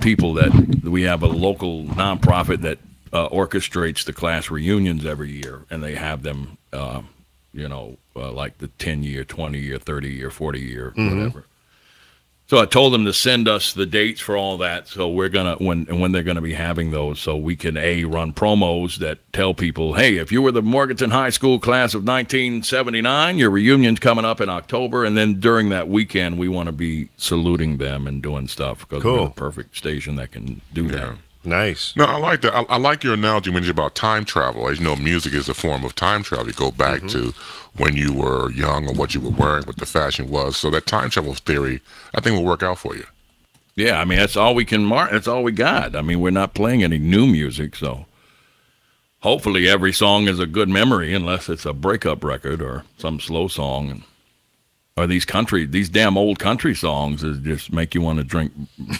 people that we have a local nonprofit that orchestrates the class reunions every year, and they have them, like the 10-year, 20-year, 30-year, 40-year, whatever. So I told them to send us the dates for all that, so we're gonna when they're gonna be having those, so we can run promos that tell people, hey, if you were the Morganton High School class of 1979, your reunion's coming up in October, and then during that weekend we want to be saluting them and doing stuff because we're the perfect station that can do that. Nice. No, I like that. I like your analogy when you're about time travel. As you know, music is a form of time travel. You go back to when you were young or what you were wearing, what the fashion was. So that time travel theory, I think, will work out for you. Yeah, I mean, that's all we can that's all we got. I mean, we're not playing any new music, so hopefully every song is a good memory, unless it's a breakup record or some slow song. Or these damn old country songs that just make you want to drink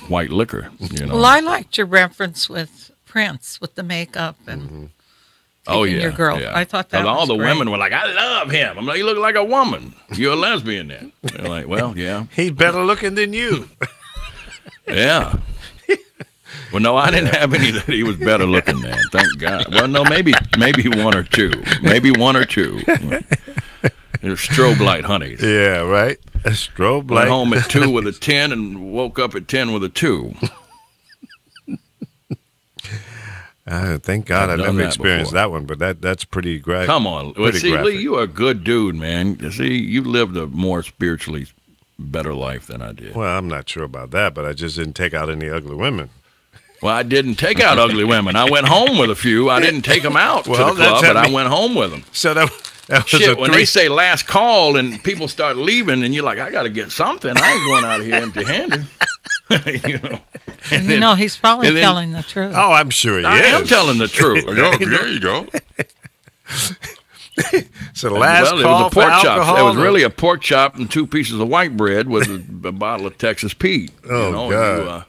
white liquor. Well, I liked your reference with Prince with the makeup and your girl. Yeah. I thought that all was the great. women were like, I love him. I'm like, you look like a woman. You're a lesbian then. They're like, well, yeah. He's better looking than you. Yeah. Well, no, I didn't have any that he was better looking than. Thank God. Well, no, maybe one or two. Maybe one or two. They're strobe light honeys. Yeah, right. A strobe light. Went home at 2 with a 10 and woke up at 10 with a 2. Thank God I've never experienced before. that one, but that's pretty great. Come on. Well, see, Lee, you're a good dude, man. You see, you lived a more spiritually better life than I did. Well, I'm not sure about that, but I just didn't take out any ugly women. Well, I didn't take out ugly women. I went home with a few. I didn't take them out to the club, but I went home with them. So that was shit, when they say last call and people start leaving and you're like, I got to get something. I ain't going out of here empty-handed. He's probably telling the truth. Oh, I'm sure he I is. am telling the truth. There you go. So the last call it was a pork for alcohol. chop. It was really a pork chop and 2 pieces of white bread with a bottle of Texas Pete. Oh, God.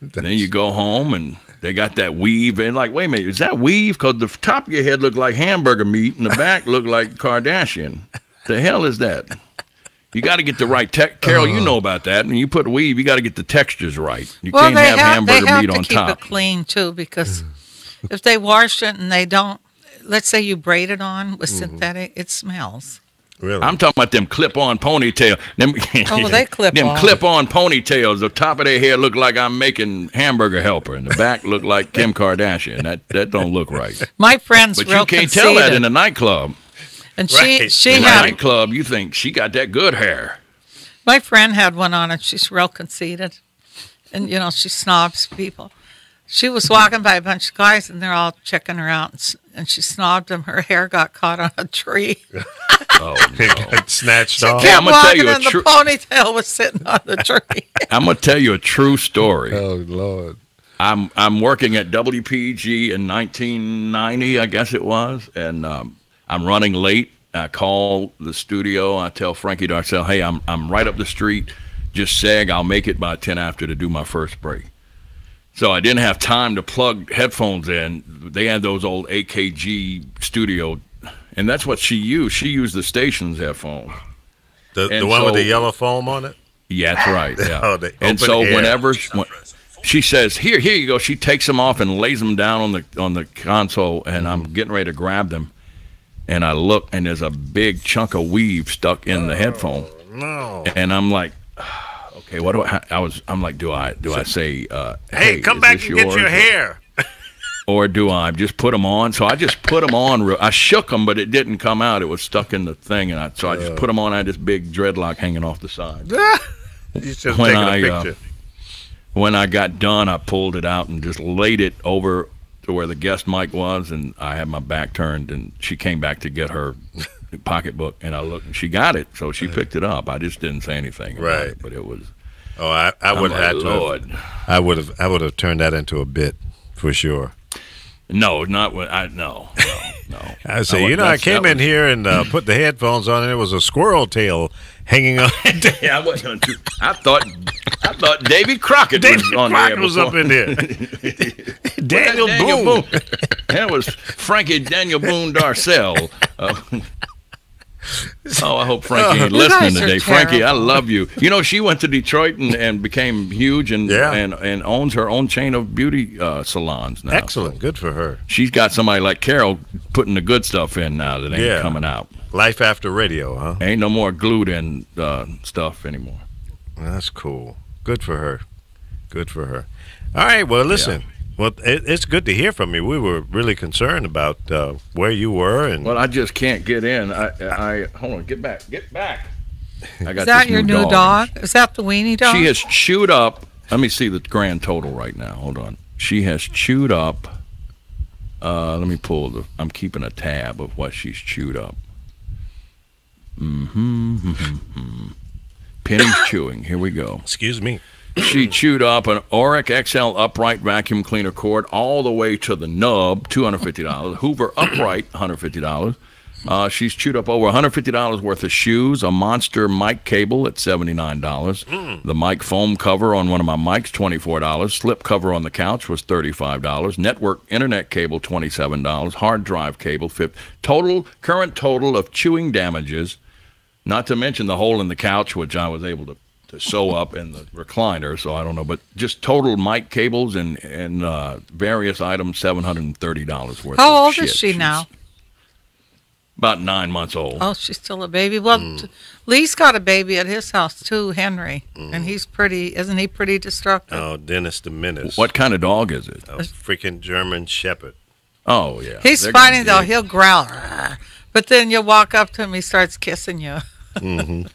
Then you go home and they got that weave. And like, wait a minute, is that weave? Because the top of your head looked like hamburger meat and the back looked like Kardashian. The hell is that? You got to get the right Carol, you know about that. When you put weave, you got to get the textures right. You can't have hamburger meat on top. They have to keep it clean, too, because if they wash it and they don't, let's say you braid it on with synthetic, it smells. Really? I'm talking about them clip-on ponytails. They clip them on. clip-on ponytails. The top of their hair look like I'm making Hamburger Helper, and the back look like Kim Kardashian. That don't look right. My friend's but real you can't conceited. tell that in a nightclub. And Right. she In a had nightclub, you think she got that good hair. my friend had one on, and she's real conceited, and she snobs people. She was walking by a bunch of guys, and they're all checking her out, and she snobbed them. Her hair got caught on a tree. Oh, It got snatched She off. Yeah, kept I'm gonna tell walking, you a and the ponytail was sitting on the tree. I'm gonna tell you a true story. Oh, Lord. I'm working at WPG in 1990, I guess it was, and I'm running late. I call the studio. I tell Frankie Darcell, hey, I'm right up the street. Just sag. I'll make it by 10 after to do my first break. So I didn't have time to plug headphones in. They had those old AKG studio, and that's what she used. She used the station's headphones. The one with the yellow foam on it? Yeah, that's right. Yeah. Oh, the and open so air. she says, here you go. She takes them off and lays them down on the console, and I'm getting ready to grab them. And I look, and there's a big chunk of weave stuck in the headphone. No. And I'm like, okay, what do I'm like, do I say, hey, come back and get your hair? Or do I just put them on? So I just put them on. I shook them, but it didn't come out. It was stuck in the thing, and so I just put them on. I had this big dreadlock hanging off the side. You should have taken a picture. When I got done, I pulled it out and just laid it over to where the guest mic was, and I had my back turned, and she came back to get her pocketbook, and I looked, and she got it, so she picked it up. I just didn't say anything about it, but it was. Oh, I would have Lord. I would have turned that into a bit for sure. No, not when no. I say, I came in here and put the headphones on, and it was a squirrel tail hanging on. Yeah, I wasn't. I thought Davy Crockett was on there. Was up in there. Daniel Boone. That was Frankie Daniel Boone Darcell. I hope Frankie ain't listening today. Frankie, I love you. She went to Detroit and became huge and owns her own chain of beauty salons now. Excellent. Good for her. She's got somebody like Carol putting the good stuff in now that ain't coming out. Life after radio, huh? Ain't no more glued in stuff anymore. That's cool. Good for her. Good for her. All right. Well, listen. Yeah. Well, it's good to hear from you. We were really concerned about where you were, and I just can't get in. I hold on, get back. I got Is that your new dog? Is that the weenie dog? She has chewed up. Let me see the grand total right now. Hold on. She has chewed up. Let me pull I'm keeping a tab of what she's chewed up. Penny's chewing. Here we go. Excuse me. She chewed up an Auric XL upright vacuum cleaner cord all the way to the nub, $250. Hoover upright, $150. She's chewed up over $150 worth of shoes, a Monster mic cable at $79. The mic foam cover on one of my mics, $24. Slip cover on the couch was $35. Network internet cable, $27. Hard drive cable, $50. Current total of chewing damages, not to mention the hole in the couch, which I was able to sew up in the recliner, so I don't know, but just total mic cables and various items, $730 worth. How old is she now? About 9 months old. Oh, she's still a baby. Well, Lee's got a baby at his house too, Henry, and he's isn't he pretty destructive? Oh, Dennis the Menace. What kind of dog is it? A freaking German Shepherd. Oh yeah. He's funny though. He'll growl, but then you walk up to him, he starts kissing you. Mm-hmm.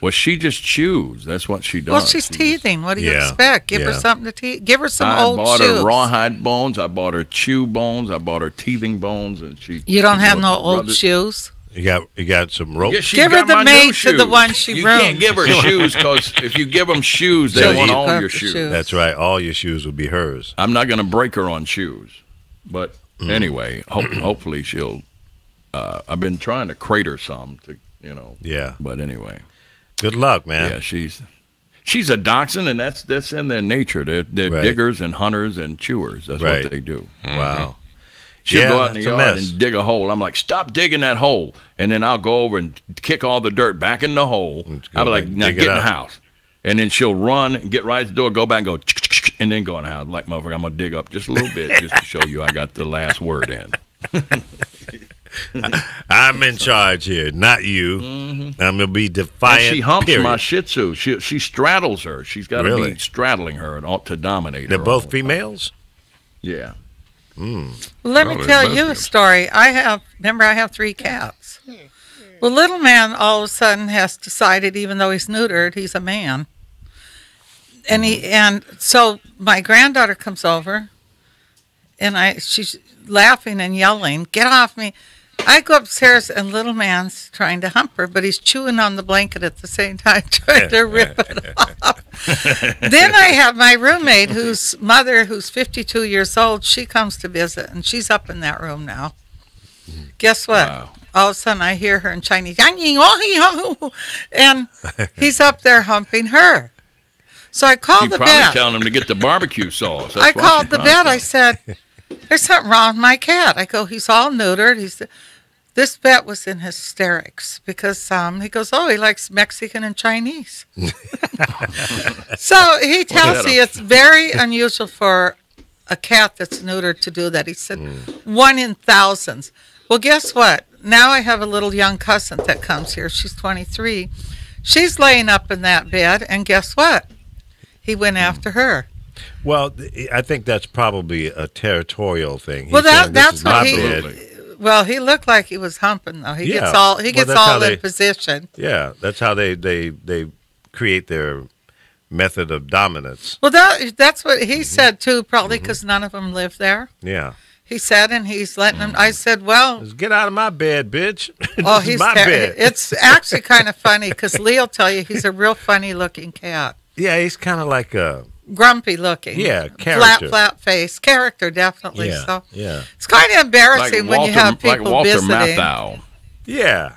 Well, she just chews. That's what she does. Well, she's teething. What do you expect? Give her something to teeth. Give her some old shoes. I bought her rawhide bones. I bought her chew bones. I bought her teething bones, and she. You don't have no old shoes. You got some rope. Yeah, give her the mate to the one she ruined. You can't give her shoes because if you give them shoes, they want all your shoes. That's right. All your shoes will be hers. I'm not going to break her on shoes, but anyway, hopefully she'll. I've been trying to crate her some to. Yeah. But anyway. Good luck, man. Yeah, she's a dachshund, and that's in their nature. They're diggers and hunters and chewers. That's what they do. Wow. She'll go out in the yard and dig a hole. I'm like, stop digging that hole. And then I'll go over and kick all the dirt back in the hole. I'll be like, now get in the house. And then she'll run and get right at the door, go back and go, and then go in the house. Like, motherfucker, I'm going to dig up just a little bit just to show you I got the last word in. I'm in charge here, not you. I'm going to be defiant. And she humps my Shih Tzu. She straddles her. She's got to be straddling her to dominate her. They're both females? Yeah. Let me tell you a story. I have 3 cats. Well, little man all of a sudden has decided, even though he's neutered, he's a man. And so my granddaughter comes over, and she's laughing and yelling, "Get off me!" I go upstairs, and little man's trying to hump her, but he's chewing on the blanket at the same time, trying to rip it off. Then I have my roommate, whose mother, who's 52 years old, she comes to visit, and she's up in that room now. Guess what? Wow. All of a sudden, I hear her in Chinese, and he's up there humping her. So I called the vet. She's probably telling him to get the barbecue sauce. I called the vet. I said, "There's something wrong with my cat." I go, "He's all neutered." This vet was in hysterics because he goes, oh, he likes Mexican and Chinese. So he tells me it's very unusual for a cat that's neutered to do that. He said 1 in thousands. Well, guess what? Now I have a little young cousin that comes here. She's 23. She's laying up in that bed, and guess what? He went after her. Well, I think that's probably a territorial thing. Well, that's what he... Well, he looked like he was humping, though. He gets all in position. Yeah, that's how they create their method of dominance. Well, that's what he said, too, probably because none of them live there. Yeah. He said, and he's letting them. I said, well. Just get out of my bed, bitch. Oh, he's my bed. It's actually kind of funny because Lee will tell you he's a real funny-looking cat. Yeah, he's kind of like a... grumpy looking. Yeah, character. Flat face. Character, definitely. Yeah, so yeah. It's kind of embarrassing when you have people like Walter visiting. Matthau. Yeah,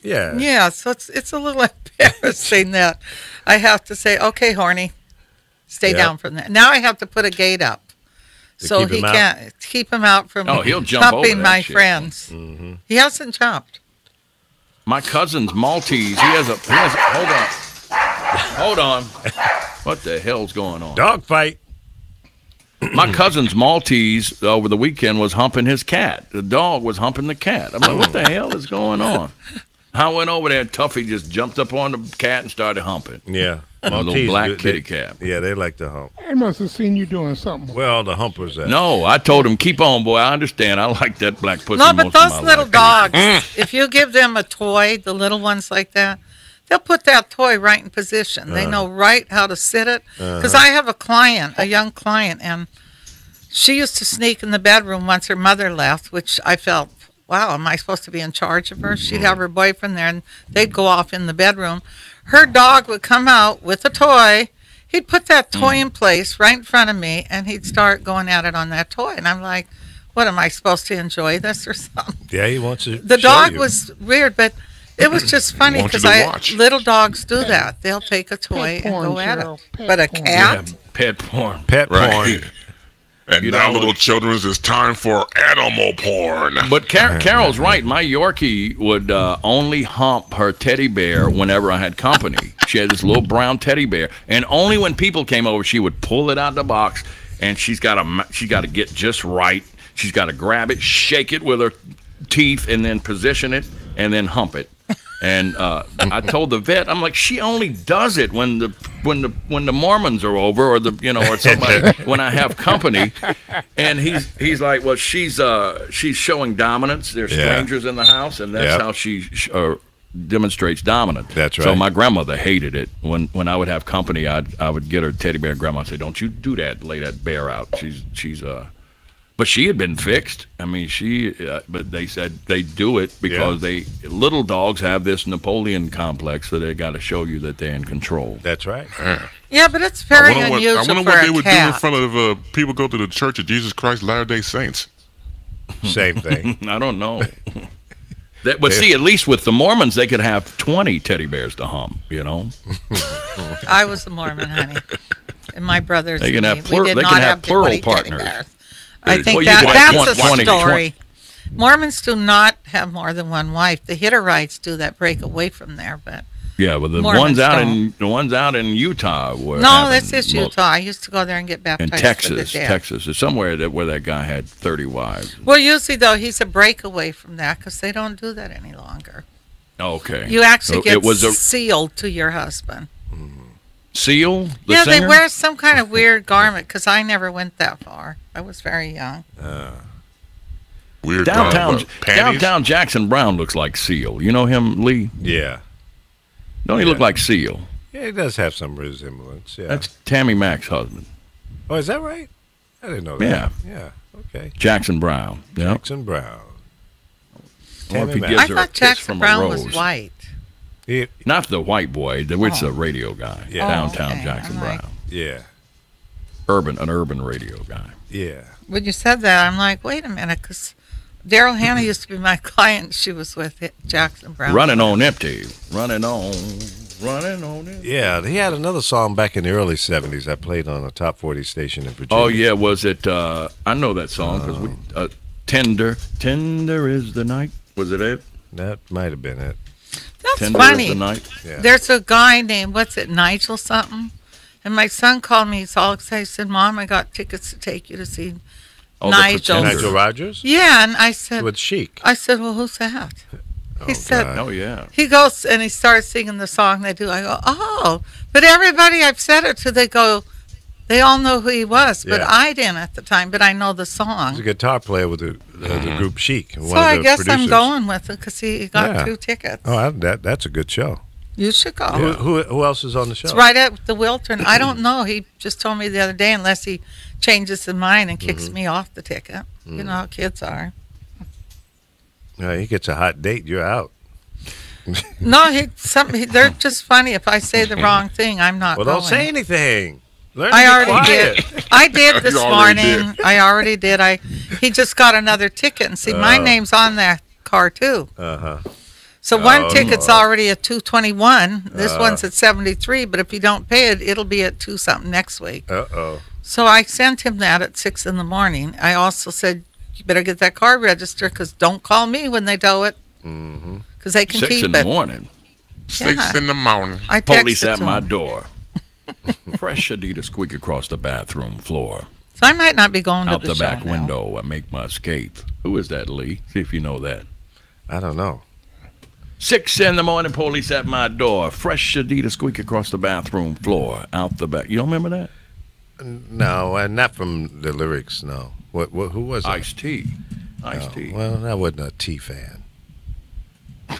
yeah. Yeah, so it's a little embarrassing that I have to say, okay, horny, stay down from that. Now I have to put a gate up. So he can't keep him out from he'll jump over jumping my shit. friends. Mm-hmm. He hasn't jumped. My cousin's Maltese. Hold on. What the hell's going on? Dog fight. My cousin's Maltese over the weekend was humping his cat. The dog was humping the cat. I'm like, what the hell is going on? I went over there, and Tuffy just jumped up on the cat and started humping. Yeah. A little black kitty cat. Yeah, they like to hump. They must have seen you doing something. Well, the humpers. No, I told him, keep on, boy. I understand. I like that black pussy. No, but most of those my little life. dogs, if you give them a toy, the little ones like that, they'll put that toy right in position. They know right how to sit it. Because I have a young client, and she used to sneak in the bedroom once her mother left, which I felt, wow, am I supposed to be in charge of her? She'd have her boyfriend there, and they'd go off in the bedroom. Her dog would come out with a toy. He'd put that toy in place right in front of me, and he'd start going at it on that toy. And I'm like, what, am I supposed to enjoy this or something? Yeah, he wants to. The dog was weird, but it was just funny because little dogs do that. They'll take a toy and go at it. But a cat? Yeah, pet porn. Pet porn. And now, little children, it's time for animal porn. But Carol's right. My Yorkie would only hump her teddy bear whenever I had company. She had this little brown teddy bear, and only when people came over, she would pull it out of the box, and she's got to get just right. She's got to grab it, shake it with her teeth, and then position it, and then hump it. And I told the vet, I'm like, she only does it when the Mormons are over, or or somebody when I have company. And he's like, well, she's showing dominance. There's strangers in the house, and that's how she demonstrates dominance. That's right. So my grandmother hated it. When I would have company, I would get her teddy bear. Grandma would say, don't you do that. Lay that bear out. She's But she had been fixed. I mean, but they said they do it because little dogs have this Napoleon complex, so they got to show you that they're in control. That's right. Yeah, but it's very unusual I wonder what they would do in front of people go to the Church of Jesus Christ Latter-day Saints. Same thing. I don't know. But see, at least with the Mormons, they could have 20 teddy bears to hump, I was a Mormon, honey. And my brothers they can and have me, we did not have plural partners. I think that's a story. Mormons do not have more than one wife. The Hitterites do that break away from there, but yeah, but the Mormons ones out in Utah were this is Utah. I used to go there and get baptized. In Texas, is somewhere where that guy had 30 wives. Well, usually though he's a breakaway from that because they don't do that any longer. Okay, you actually get sealed to your husband. Seal? Yeah, singer? They wear some kind of weird garment because I never went that far. I was very young. Weird downtown Jackson Brown looks like Seal. You know him, Lee? Yeah. Don't he look like Seal? Yeah, he does have some resemblance. Yeah. That's Tammy Mack's husband. Oh, is that right? I didn't know that. Yeah. Yeah. Okay. Jackson Brown. Yeah. Jackson Brown. I thought Jackson Brown was white. Not the white boy. It's a radio guy. Yeah. Downtown Jackson Brown. Yeah. An urban radio guy. Yeah. When you said that, I'm like, wait a minute, because Daryl Hannah used to be my client. She was with Jackson Brown. Running on empty. Running on empty. Yeah, he had another song back in the early 70s I played on a top 40 station in Virginia. Oh, yeah. Was it, I know that song because Tender is the night. Was it it? That might have been it. That's Tender funny. of the night. Yeah. There's a guy named, what's it, Nigel something? And my son called me. He's all excited. He said, Mom, I got tickets to take you to see Oh, the Nigel. Pretender. Nigel Rogers Yeah, and I said, with Chic. well, who's that? He said, God. Oh, yeah. he goes and he starts singing the song they do. I go, oh, but everybody I've said it to, they go, they all know who he was, but Yeah. I didn't at the time, but I know the He's a song. guitar player with the group Chic. So one of I the guess I'm producers. going with it because he got Yeah. 2 tickets. Oh, that's a good show. You should go. Who else is on the show? It's right at the Wiltern. I don't know. He just told me the other day, unless he changes his mind and kicks me off the ticket. You know how kids are. Yeah, he gets a hot date, you're out. No, they're just funny. If I say the wrong thing, I'm not Well, going. don't say anything. Learn to I be already quiet. did. I did this You already morning. I already did. He just got another ticket, and see, my name's on that car too. Uh-huh. So one ticket's already at $221. This one's at $73. But if you don't pay it, it'll be at $2 something next week. Uh-oh. So I sent him that at 6 in the morning. I also said, you better get that car registered because don't call me when they tow it. Because they can 6 keep in the it. morning. 6 in the morning. I texted Police at to my him. door. Fresh Adidas squeak across the bathroom floor. So I might not be going Out to the show back now. window, I make my escape. Who is that, Lee? See if you know that. I don't know. 6 in the morning, police at my door. Fresh Adidas squeak across the bathroom floor. Out the back. You don't remember that? No, not from the lyrics, no. Who was it? Ice-T. Ice-T. Well, I wasn't a T fan. I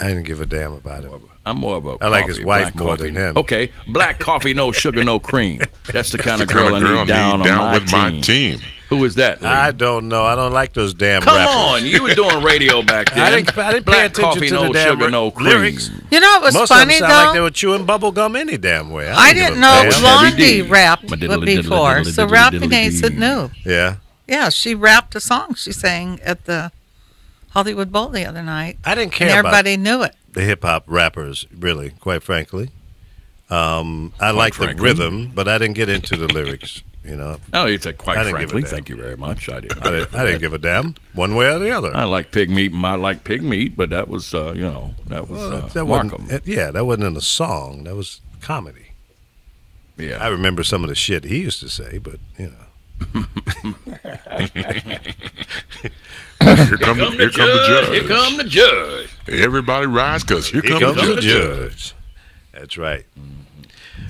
didn't give a damn about it. I'm more of a I like his coffee, wife black more coffee. than him. Okay, black coffee, no sugar, no cream. That's the kind of That's the girl kind of I need down on my with team. my team. Who is that, Lee? I don't know. I don't like those damn Come rappers. on, you were doing radio back then. I didn't pay Black attention coffee, to no the damn sugar, no cream. lyrics. You know what was Most funny of them sound though? like they were chewing bubble gum any damn way. I don't give didn't a know damn. Blondie D. rapped Diddle-a-diddle-a-diddle-a-diddle-a-diddle-a-diddle-a-diddle-a-diddle-a-diddle. before, so Rapping Ace it knew. Yeah. Yeah, she rapped a song she sang at the Hollywood Bowl the other night. I didn't care and about everybody knew it. the hip hop rappers, really, quite frankly. I like the frankly. rhythm, but I didn't get into the lyrics. You know, Oh, you said quite I didn't give a frankly. damn. Thank you very much. I didn't. I didn't give a damn one way or the other. I like pig meat, and I like pig meat, but that was, that was that Markham. wasn't. Yeah, that wasn't in a song. That was comedy. I Yeah. remember some of the shit he used to say, but you know. Here come the judge. Here come the judge. Everybody rise because here Here comes comes the the judge. judge. That's right.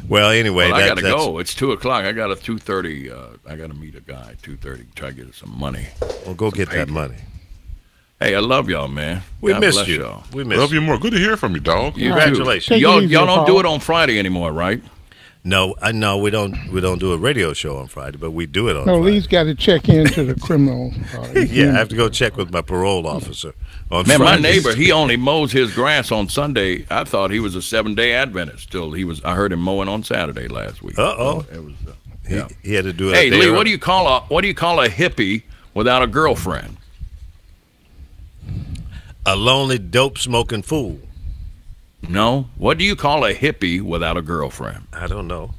Well, anyway, Well, I gotta that's, go. It's 2:00. I got a 2:30. I gotta meet a guy. 2:30. Try to get us some money. Well, go get that paper. money. Hey, I love y'all, man. We God missed bless you. Y'all. We missed Love you. you more. Good to hear from you, dog. You Congratulations. too. Take it Y'all easy, don't do Paul. it on Friday anymore, right? No, we don't do a radio show on Friday, but we do it on No, Friday. Lee's got to check into the criminal. Yeah, I have to go check with my parole officer on Man, my Fridays. neighbor, he only mows his grass on Sunday. I thought he was a 7-day Adventist. Still, I heard him mowing on Saturday last week. Uh-oh. So it was. He, he had to do it. Hey, Lee, what do you call a hippie without a girlfriend? A lonely dope smoking fool. No. What do you call a hippie without a girlfriend? I don't know.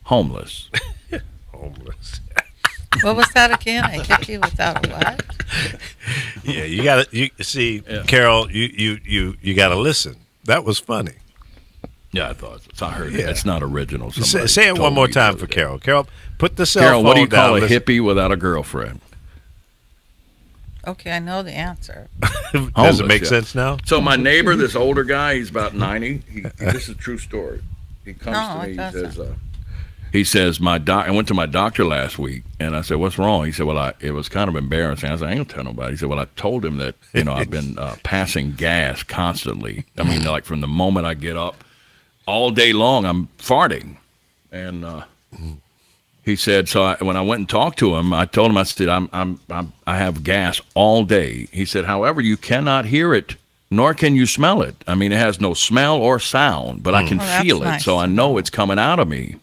Homeless. Homeless. What was that again? I hit you without a what? Yeah, you got to. You see, Carol, you got to listen. That was funny. Yeah, I thought so. I heard it. Yeah. It's not original. Say it one more time for Carol. Carol, put the cell Carol, phone what do you down. call a Listen. hippie without a girlfriend? Okay, I know the answer. Does it Homeless, make yeah. sense now? So my neighbor, this older guy, he's about 90. This is a true story. He comes No, to it me. doesn't. He says, I went to my doctor last week, and I said, what's wrong? He said, well, it was kind of embarrassing. I said, I ain't gonna tell nobody. He said, well, I told him that I've been passing gas constantly. I mean, like from the moment I get up, all day long, I'm farting, and he said. So when I went and talked to him, I told him, I said, I have gas all day. He said, however, you cannot hear it, nor can you smell it. I mean, it has no smell or sound, but I can that's feel it, nice. so I know it's coming out of me.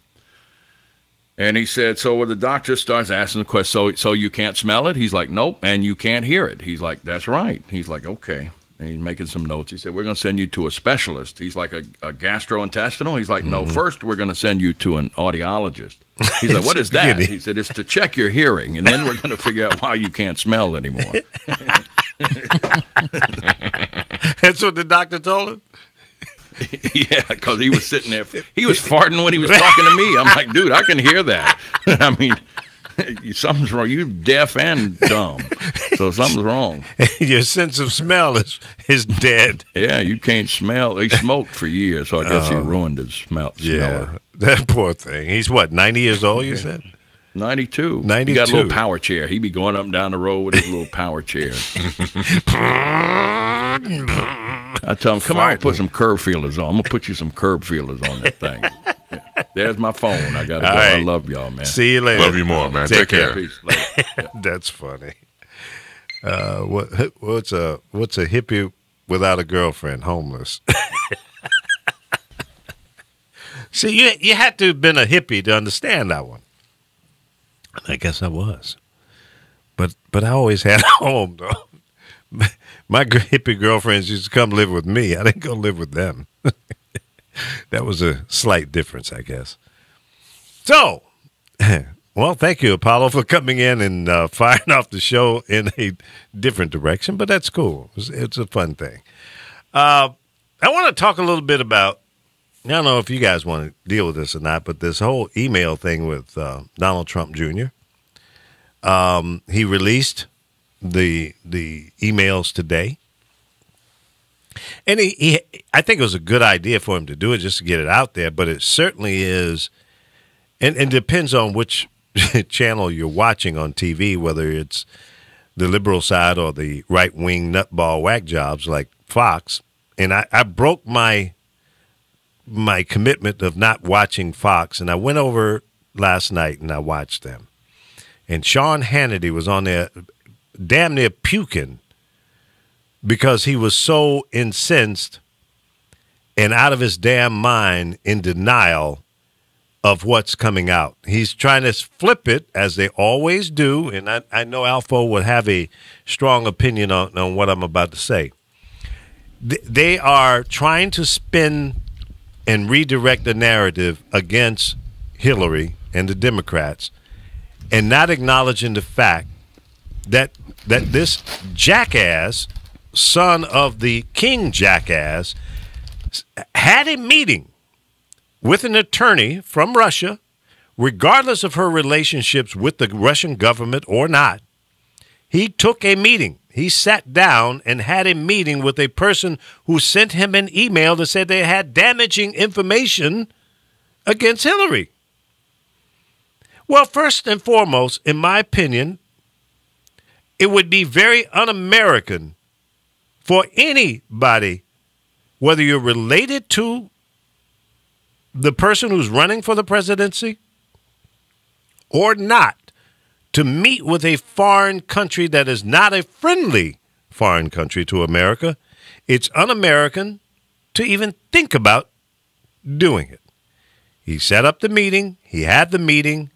And he said, so when the doctor starts asking the question, so you can't smell it? He's like, nope, and you can't hear it. He's like, that's right. He's like, okay. And he's making some notes. He said, we're going to send you to a specialist. He's like, a gastrointestinal? He's like, no, first we're going to send you to an audiologist. He's like, what is that? He said, it's to check your hearing, and then we're going to figure out why you can't smell anymore. That's what the doctor told him? Yeah, because he was sitting there. He was farting when he was talking to me. I'm like, dude, I can hear that. I mean, something's wrong. You're deaf and dumb, so something's wrong. Your sense of smell is dead. Yeah, you can't smell. He smoked for years, so I guess he ruined his smell. Yeah, that poor thing. He's what, 90 years old, you said? 92. 92. He got a little power chair. He be going up and down the road with his little power chair. I tell him, come on, put some curb feelers on. I'm going to put you some curb feelers on that thing. Yeah. There's my phone. I got to go. Right. I love y'all, man. See you later. Love you more, man. Take care. Peace. Yeah. That's funny. What's a hippie without a girlfriend? Homeless. See, you had to have been a hippie to understand that one. I guess I was. But I always had a home, though. My hippie girlfriends used to come live with me. I didn't go live with them. That was a slight difference, I guess. So, well, thank you, Apollo, for coming in and firing off the show in a different direction, but that's cool. It's a fun thing. I want to talk a little bit about, I don't know if you guys want to deal with this or not, but this whole email thing with Donald Trump Jr. He released the emails today. And I think it was a good idea for him to do it just to get it out there, but it certainly is, and depends on which channel you're watching on TV, whether it's the liberal side or the right-wing nutball whack jobs like Fox. And I broke my commitment of not watching Fox, and I went over last night and I watched them. And Sean Hannity was on there damn near puking because he was so incensed and out of his damn mind in denial of what's coming out. He's trying to flip it, as they always do, and I know Alfo would have a strong opinion on what I'm about to say. They are trying to spin and redirect the narrative against Hillary and the Democrats and not acknowledging the fact that this jackass, son of the king jackass, had a meeting with an attorney from Russia, regardless of her relationships with the Russian government or not. He took a meeting. He sat down and had a meeting with a person who sent him an email that said they had damaging information against Hillary. Well, first and foremost, in my opinion, it would be very un-American for anybody, whether you're related to the person who's running for the presidency or not, to meet with a foreign country that is not a friendly foreign country to America. It's un-American to even think about doing it. He set up the meeting. He had the meeting.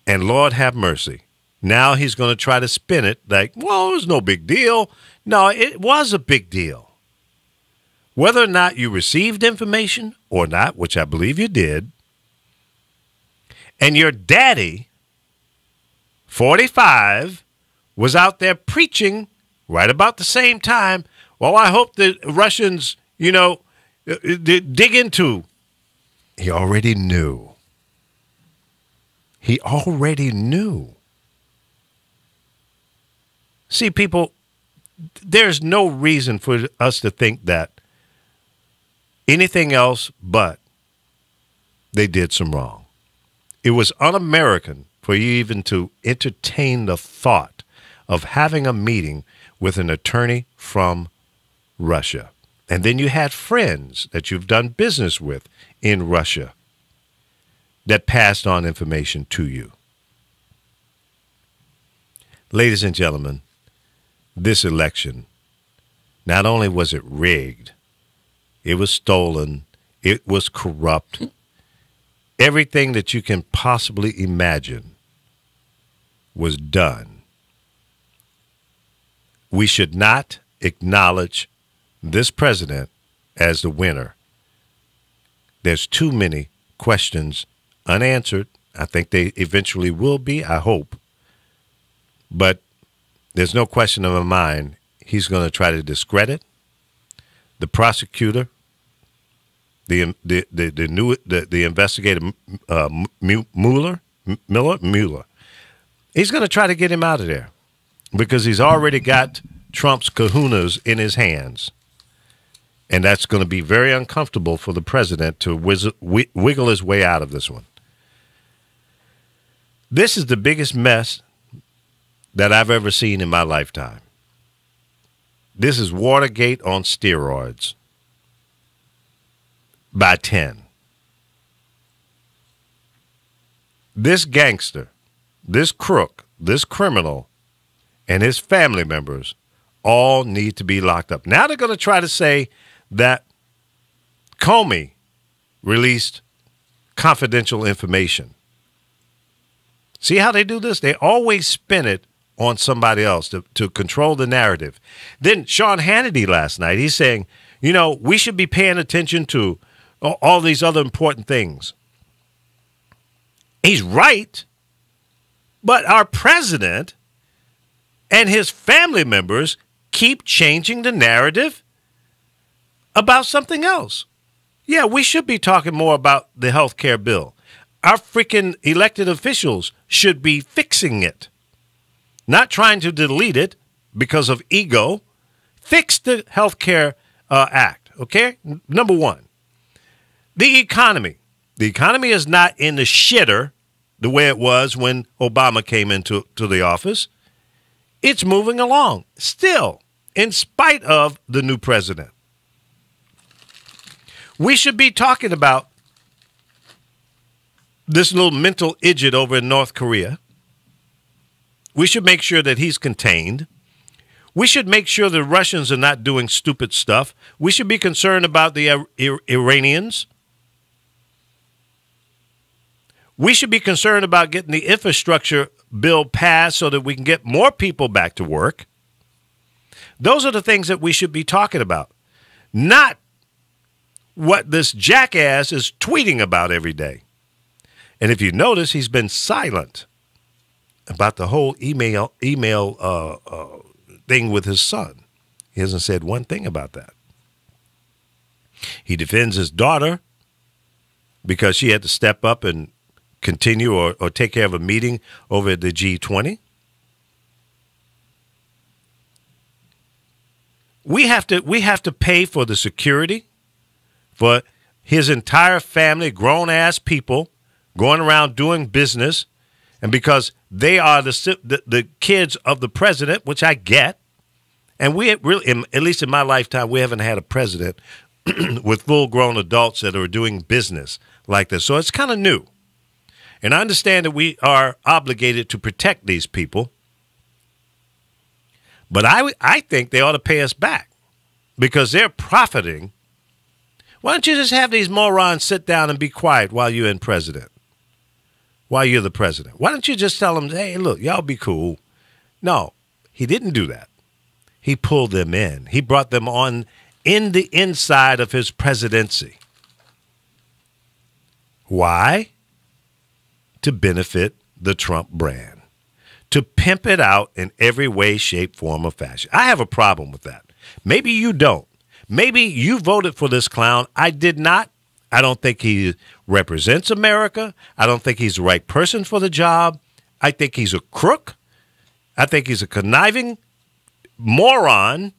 And Lord have mercy. Now he's going to try to spin it like, well, it was no big deal. No, it was a big deal. Whether or not you received information or not, which I believe you did, and your daddy, 45, was out there preaching right about the same time. Well, I hope the Russians, dig into. He already knew. He already knew. See, people, there's no reason for us to think that anything else but they did some wrong. It was un-American for you even to entertain the thought of having a meeting with an attorney from Russia. And then you had friends that you've done business with in Russia that passed on information to you. Ladies and gentlemen, this election, not only was it rigged, it was stolen, it was corrupt, everything that you can possibly imagine was done. We should not acknowledge this president as the winner. There's too many questions unanswered. I think they eventually will be, I hope. But there's no question in my mind he's going to try to discredit the prosecutor, the investigator Mueller. He's going to try to get him out of there because he's already got Trump's kahunas in his hands. And that's going to be very uncomfortable for the president to wiggle his way out of this one. This is the biggest mess that I've ever seen in my lifetime. This is Watergate on steroids by 10. This gangster, this crook, this criminal, and his family members all need to be locked up. Now they're going to try to say that Comey released confidential information. See how they do this? They always spin it on somebody else to control the narrative. Then Sean Hannity last night, he's saying, we should be paying attention to all these other important things. He's right, but our president and his family members keep changing the narrative about something else. Yeah, we should be talking more about the health care bill. Our freaking elected officials should be fixing it, not trying to delete it because of ego. Fix the health care act, okay? Number one, the economy. The economy is not in the shitter the way it was when Obama came into the office. It's moving along still, in spite of the new president. We should be talking about this little mental idiot over in North Korea. We should make sure that he's contained. We should make sure the Russians are not doing stupid stuff. We should be concerned about the Iranians. We should be concerned about getting the infrastructure bill passed so that we can get more people back to work. Those are the things that we should be talking about, not what this jackass is tweeting about every day. And if you notice, he's been silent about the whole email thing with his son. He hasn't said one thing about that. He defends his daughter because she had to step up and continue or take care of a meeting over at the G20. We have to pay for the security for his entire family, grown-ass people going around doing business, and because they are the kids of the president, which I get, and we really, at least in my lifetime, we haven't had a president with full-grown adults that are doing business like this. So it's kind of new. And I understand that we are obligated to protect these people, but I think they ought to pay us back because they're profiting. Why don't you just have these morons sit down and be quiet while you're in president? While you're the president. Why don't you just tell them, hey, look, y'all be cool. No, he didn't do that. He pulled them in. He brought them on in the inside of his presidency. Why? To benefit the Trump brand. To pimp it out in every way, shape, form, or fashion. I have a problem with that. Maybe you don't. Maybe you voted for this clown. I did not. I don't think he represents America. I don't think he's the right person for the job. I think he's a crook. I think he's a conniving moron.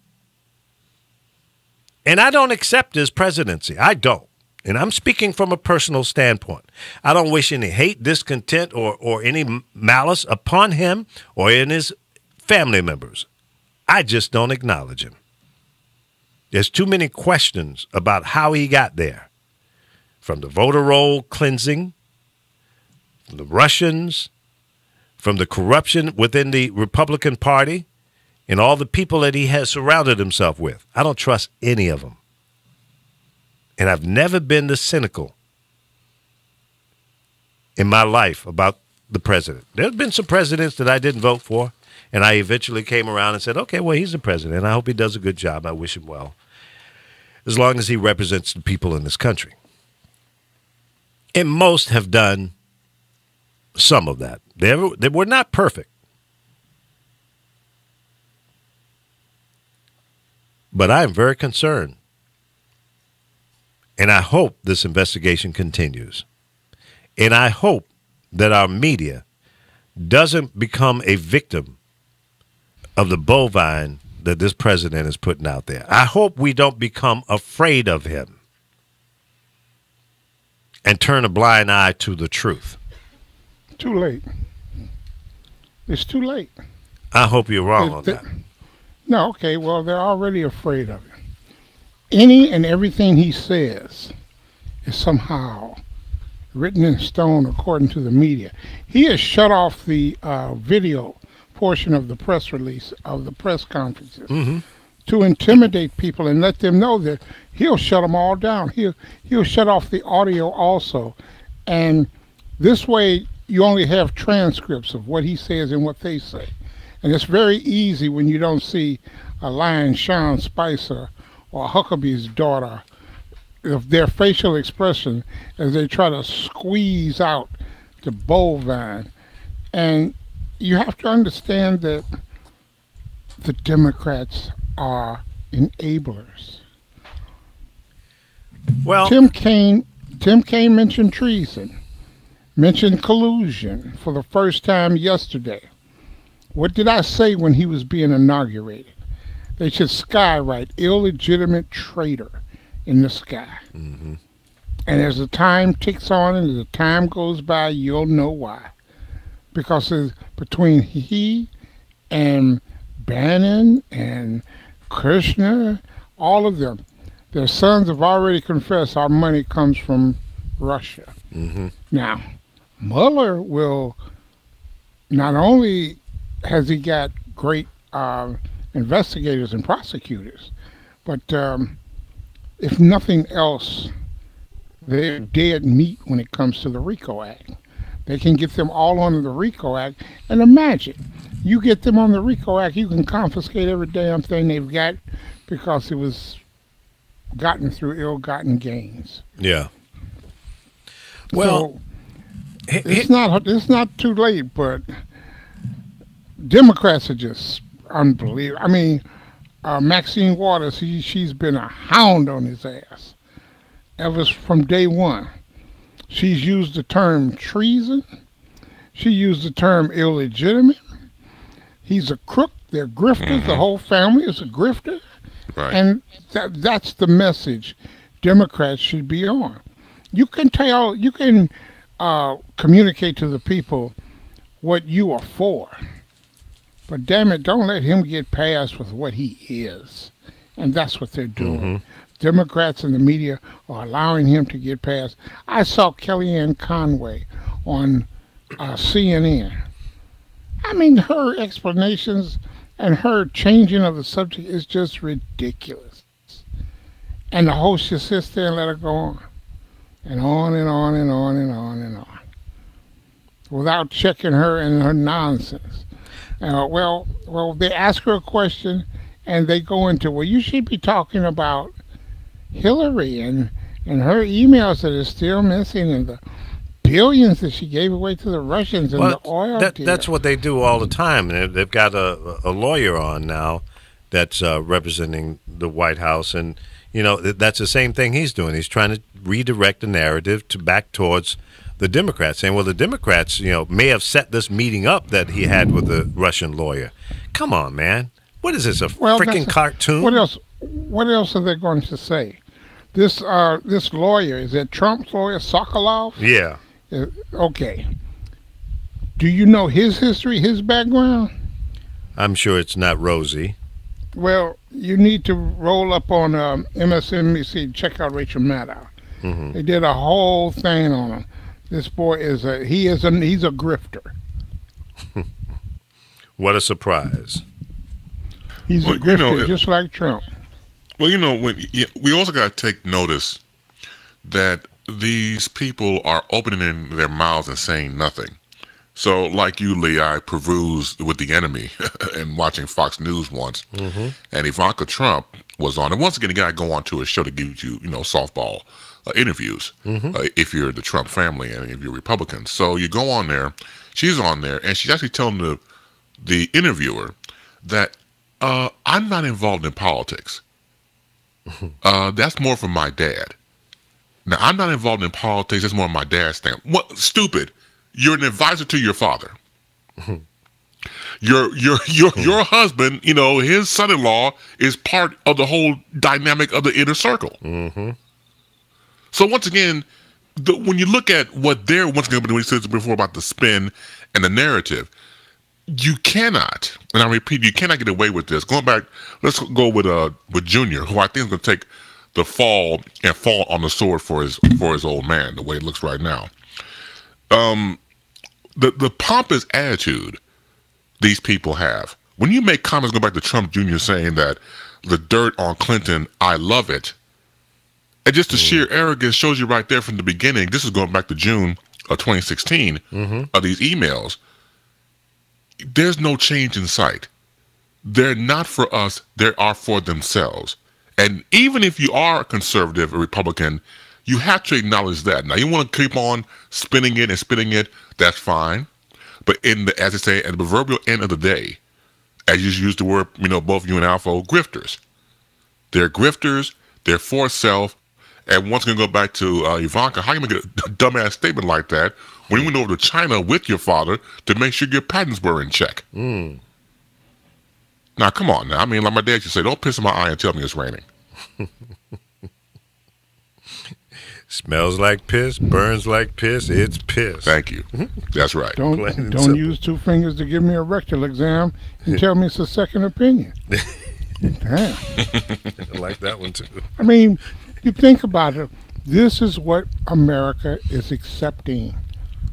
And I don't accept his presidency. I don't. And I'm speaking from a personal standpoint. I don't wish any hate, discontent, or any malice upon him or in his family members. I just don't acknowledge him. There's too many questions about how he got there. From the voter roll cleansing, from the Russians, from the corruption within the Republican Party, and all the people that he has surrounded himself with. I don't trust any of them. And I've never been this cynical in my life about the president. There's been some presidents that I didn't vote for, and I eventually came around and said, okay, well, he's the president, and I hope he does a good job. I wish him well, as long as he represents the people in this country. And most have done some of that. They were not perfect. But I am very concerned. And I hope this investigation continues. And I hope that our media doesn't become a victim of the bovine that this president is putting out there. I hope we don't become afraid of him and turn a blind eye to the truth. Too late. It's too late. I hope you're wrong on that. No, okay, well, they're already afraid of him. Any and everything he says is somehow written in stone according to the media. He has shut off the video portion of the press release of the press conferences to intimidate people and let them know that he'll shut them all down. He'll shut off the audio also. And this way you only have transcripts of what he says and what they say. And it's very easy when you don't see a lion, Sean Spicer, or Huckabee's daughter, of their facial expression as they try to squeeze out the bovine. And you have to understand that the Democrats are enablers. Well, Tim Kaine mentioned treason, mentioned collusion for the first time yesterday. What did I say when he was being inaugurated? They should skywrite illegitimate traitor in the sky. And as the time ticks on and as the time goes by, you'll know why. Because between he and Bannon and Kushner, all of them, their sons have already confessed our money comes from Russia. Now, Mueller will, not only has he got great investigators and prosecutors, but if nothing else, they're dead meat when it comes to the RICO Act. They can get them all under the RICO Act. And imagine, you get them on the RICO Act, you can confiscate every damn thing they've got because it was gotten through ill-gotten gains. Yeah. Well, so, it's not too late, but Democrats are just unbelievable. I mean, Maxine Waters, she's been a hound on his ass ever from day one. She's used the term treason. She used the term illegitimate. He's a crook. They're grifters. The whole family is a grifter. Right. And that's the message Democrats should be on. You can communicate to the people what you are for. But damn it, don't let him get past with what he is. And that's what they're doing. Democrats and the media are allowing him to get past. I saw Kellyanne Conway on CNN. I mean, her explanations and her changing of the subject is just ridiculous. And the host just sits there and let her go on. And on and on and on and on and on. Without checking her and her nonsense. Well, they ask her a question and they go into, well, you should be talking about Hillary and her emails that are still missing and the billions that she gave away to the Russians and the oil deal. That's what they do all the time. And they've got a lawyer on now that's representing the White House. And, that's the same thing he's doing. He's trying to redirect the narrative back towards the Democrats, saying, well, the Democrats, may have set this meeting up that he had with the Russian lawyer. Come on, man. What is this, a freaking cartoon? What else are they going to say? This lawyer, is it Trump's lawyer, Sokolov? Yeah. Okay. Do you know his history, his background? I'm sure it's not rosy. Well, you need to roll up on MSNBC, check out Rachel Maddow. They did a whole thing on him. This boy he's a grifter. What a surprise. He's a grifter, just like Trump. Well, we also got to take notice that these people are opening their mouths and saying nothing. So, like you, Lee, I perused with the enemy and watching Fox News once, and Ivanka Trump was on. And once again, you got to go on to a show to give you, softball interviews if you're the Trump family and if you're Republicans. So you go on there, she's on there, and she's actually telling the interviewer that I'm not involved in politics. That's more from my dad. Now, I'm not involved in politics. That's more my dad's thing. What? Stupid. You're an advisor to your father. Your husband, his son-in-law is part of the whole dynamic of the inner circle. Mm-hmm. So once again, when you look at what they're once again, when he said before about the spin and the narrative, you cannot, and I repeat, you cannot get away with this. Going back, let's go with Junior, who I think is going to take the fall and fall on the sword for his old man, the way it looks right now. The pompous attitude these people have. When you make comments going back to Trump Jr. saying that the dirt on Clinton, I love it, and just the sheer arrogance shows you right there from the beginning. This is going back to June of 2016 of these emails. There's no change in sight. They're not for us. They are for themselves. And even if you are a conservative or Republican, you have to acknowledge that. Now, you want to keep on spinning it and spinning it, that's fine. But as I say, at the proverbial end of the day, as you use the word, both you and Alpha, grifters. They're grifters. They're for self. And once again, go back to Ivanka, how you make a dumbass statement like that when you went over to China with your father to make sure your patents were in check? Mm. Now, come on now. I mean, like my dad used to say, don't piss in my eye and tell me it's raining. Smells like piss, burns like piss, it's piss. Thank you. That's right. Don't use two fingers to give me a rectal exam and tell me it's a second opinion. Damn. I like that one too. I mean, you think about it. This is what America is accepting.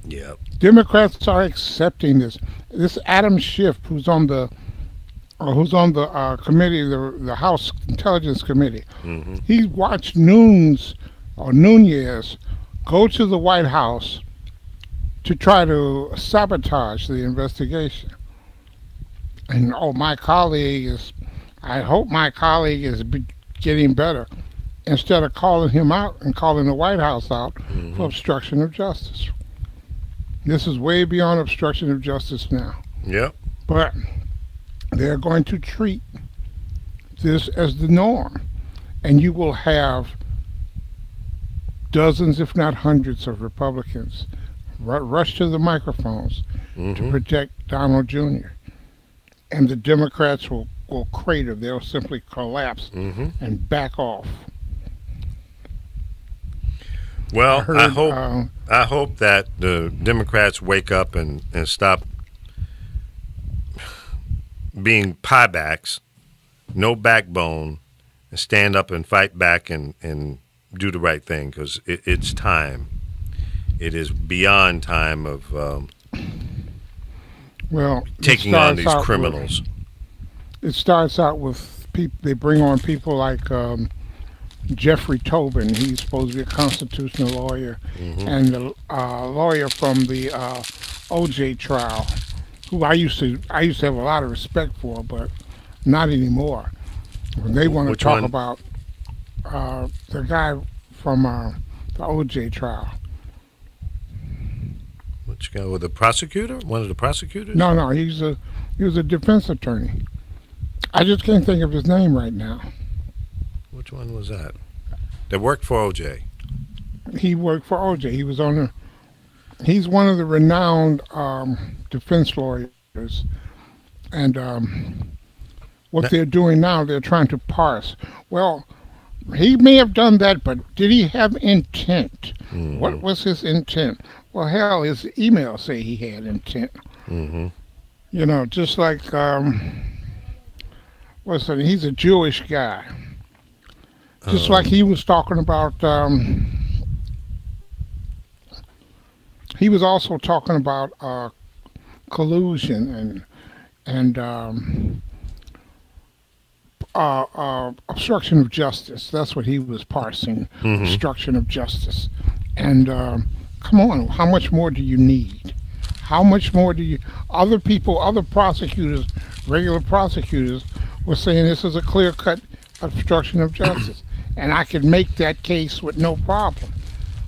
Yep. Democrats are accepting this. This Adam Schiff, who's on the committee, the House Intelligence Committee, he watched Nunez go to the White House to try to sabotage the investigation. And I hope my colleague is getting better, instead of calling him out and calling the White House out for obstruction of justice. This is way beyond obstruction of justice now. Yep. But they're going to treat this as the norm. And you will have dozens, if not hundreds, of Republicans rush to the microphones to protect Donald Jr. And the Democrats will crater. They'll simply collapse and back off. Well, I hope that the Democrats wake up and stop being piebacks, no backbone, and stand up and fight back and do the right thing, because it's time. It is beyond time of taking on these criminals. It starts out with people. They bring on people like Jeffrey Tobin. He's supposed to be a constitutional lawyer, and the lawyer from the O.J. trial, who I used to have a lot of respect for, but not anymore. When they want to talk about the guy from the O.J. trial. Which guy? With the prosecutor? One of the prosecutors? No, he was a defense attorney. I just can't think of his name right now. Which one was that? That worked for O.J. He worked for O.J. He's one of the renowned defense lawyers, and what they're doing now, they're trying to parse. Well, he may have done that, but did he have intent? What was his intent? Well, hell, his emails say he had intent. Just like he's a Jewish guy. Just like he was talking about, he was also talking about collusion and obstruction of justice. That's what he was parsing, obstruction of justice. And come on, how much more do you need? How much more do you... Other prosecutors, regular prosecutors, were saying this is a clear-cut obstruction of justice. And I could make that case with no problem.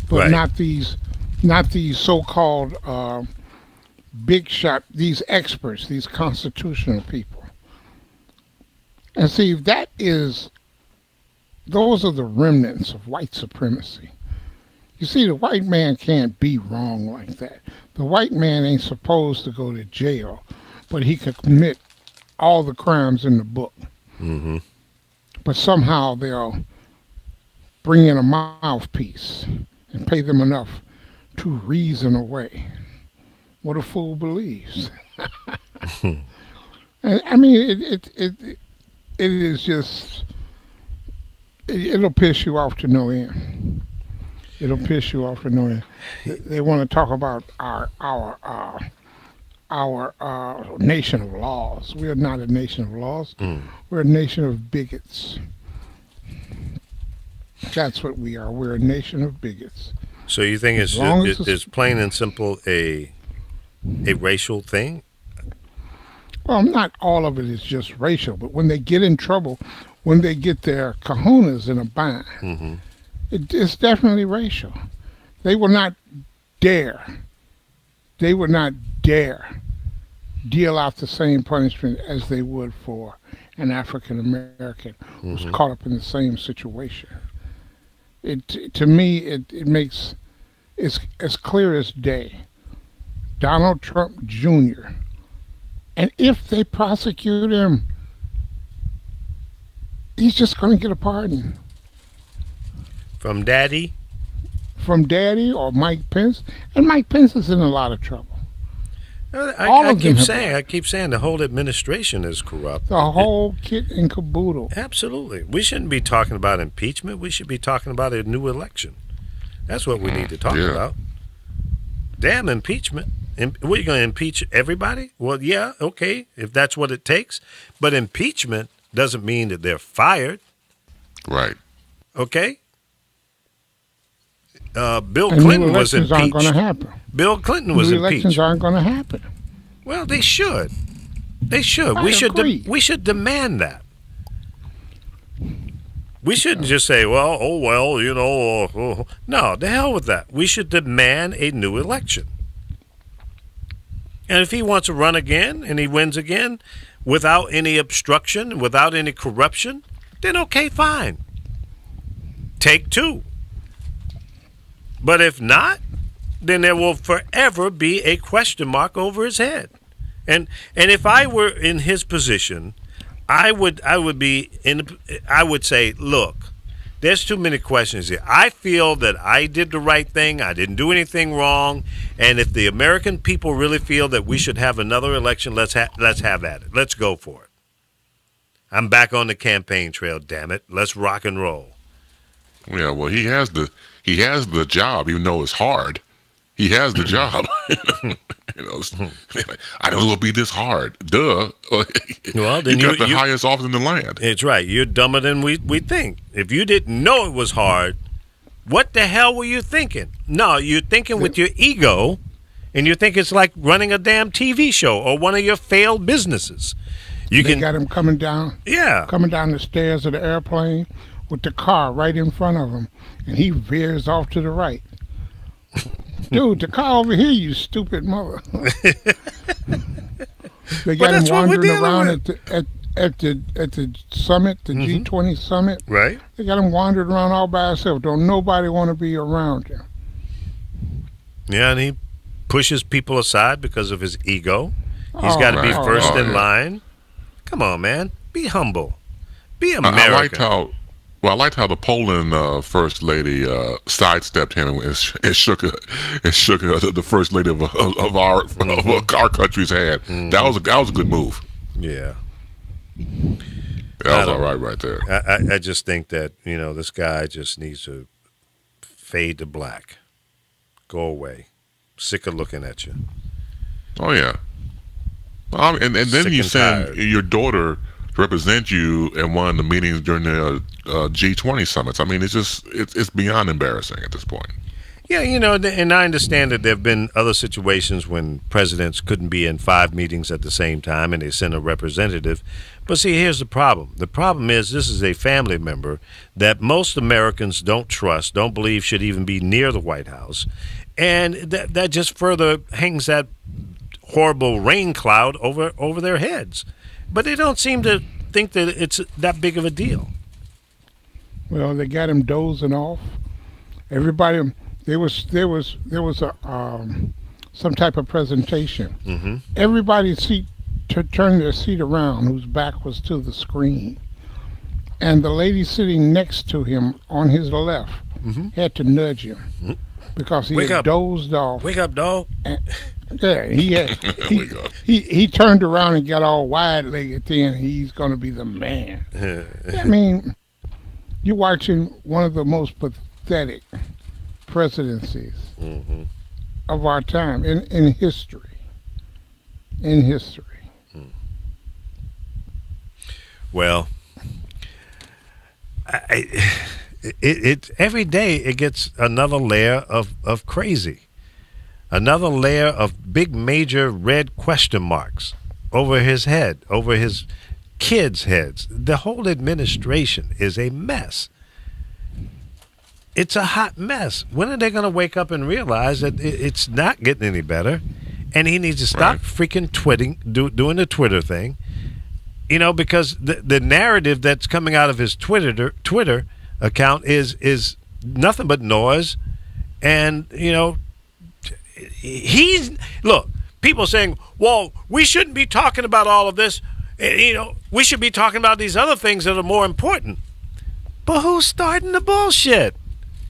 But not these so-called big shot, these experts, these constitutional people. And see, that is those are the remnants of white supremacy. You see, the white man can't be wrong like that. The white man ain't supposed to go to jail, but he could commit all the crimes in the book. Mm-hmm. But somehow they'll bring in a mouthpiece and pay them enough to reason away what a fool believes. I mean, it is just, it'll piss you off to no end. It'll piss you off to no end. They want to talk about our nation of laws. We are not a nation of laws. We're a nation of bigots. That's what we are. We're a nation of bigots. So you think it's plain and simple a racial thing? Well, not all of it is just racial, but when they get in trouble, when they get their kahunas in a bind, it's definitely racial. They will not dare deal out the same punishment as they would for an African American who's caught up in the same situation. To me, it makes it's as clear as day. Donald Trump Jr. And if they prosecute him, he's just going to get a pardon. From Daddy? From Daddy or Mike Pence. And Mike Pence is in a lot of trouble. I keep saying the whole administration is corrupt. The whole kit and caboodle. Absolutely. We shouldn't be talking about impeachment. We should be talking about a new election. That's what we need to talk about. Damn impeachment. What, you going to impeach everybody? Well, yeah, okay, if that's what it takes. But impeachment doesn't mean that they're fired. Right. Okay? Bill Clinton was impeached. Aren't going to happen. Bill Clinton was impeached. Elections aren't going to happen. Well, they should. They should. We should demand that. We shouldn't just say, well, no, the hell with that. We should demand a new election. And if he wants to run again and he wins again without any obstruction, without any corruption, then okay, fine. Take two. But if not, then there will forever be a question mark over his head. And if I were in his position, I would say, look, there's too many questions here. I feel that I did the right thing. I didn't do anything wrong. And if the American people really feel that we should have another election, let's have at it. Let's go for it. I'm back on the campaign trail, damn it. Let's rock and roll. Yeah, well, he has the job, even though it's hard. He has the job. I know it'll be this hard. Duh. Well, then you got the highest office in the land. It's right. You're dumber than we think. If you didn't know it was hard, what the hell were you thinking? No, you're thinking with your ego, and you think it's like running a damn TV show or one of your failed businesses. They got him coming down the stairs of the airplane with the car right in front of him, and he veers off to the right. Dude, the car over here, you stupid mother. They got him wandering around at the summit, the G20 summit. Right. They got him wandering around all by himself. Don't nobody want to be around him. Yeah, and he pushes people aside because of his ego. He's got to be first in line. Come on, man. Be humble. Be American. I liked how the Poland first lady sidestepped him and shook the first lady of our country's hand. That was a good move. Yeah, that was all right there. I just think that this guy just needs to fade to black, go away. Sick of looking at you. Oh yeah. And then you send your daughter to represent you in one of the meetings during the G20 summits. I mean, it's beyond embarrassing at this point. Yeah, and I understand that there have been other situations when presidents couldn't be in 5 meetings at the same time and they send a representative. But see, here's the problem. The problem is this is a family member that most Americans don't trust, don't believe should even be near the White House. And that just further hangs that horrible rain cloud over their heads. But they don't seem to think that it's that big of a deal. Well, they got him dozing off. Everybody, there was a some type of presentation. Mm-hmm. Everybody turned their seat around whose back was to the screen, and the lady sitting next to him on his left had to nudge him because he had dozed off. Wake up, dog. Yeah, he turned around and got all wide-legged. Then he's going to be the man. I mean, you're watching one of the most pathetic presidencies of our time in history. In history. Well, it every day it gets another layer of crazy. Another layer of big major red question marks over his head, over his kids' heads. The whole administration is a mess. It's a hot mess. When are they going to wake up and realize that it's not getting any better? And he needs to stop freaking doing the Twitter thing. You know, because the narrative that's coming out of his Twitter account is nothing but noise. And, you know, look, people saying, well, we shouldn't be talking about all of this. You know, we should be talking about these other things that are more important. But who's starting the bullshit?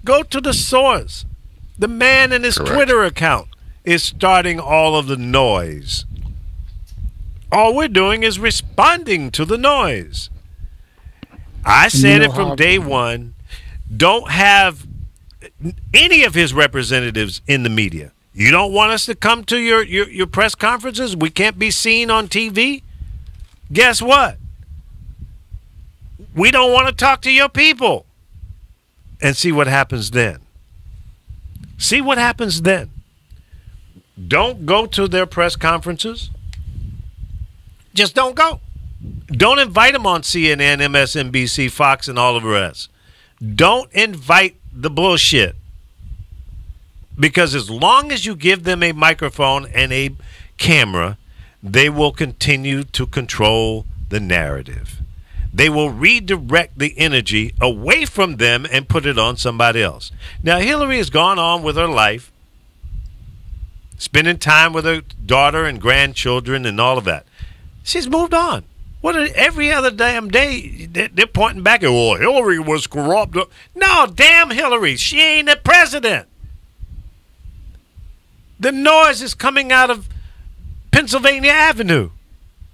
Go to the source. The man in his Twitter account is starting all of the noise. All we're doing is responding to the noise. I said it from day one. Don't have any of his representatives in the media. You don't want us to come to your press conferences? We can't be seen on TV? Guess what? We don't want to talk to your people. And see what happens then. See what happens then. Don't go to their press conferences. Just don't go. Don't invite them on CNN, MSNBC, Fox, and all of the rest. Don't invite the bullshit. Because as long as you give them a microphone and a camera, they will continue to control the narrative. They will redirect the energy away from them and put it on somebody else. Now, Hillary has gone on with her life, spending time with her daughter and grandchildren and all of that. She's moved on. Every other damn day, they're pointing back at, well, Hillary was corrupt. No, damn Hillary. She ain't the president. The noise is coming out of Pennsylvania Avenue,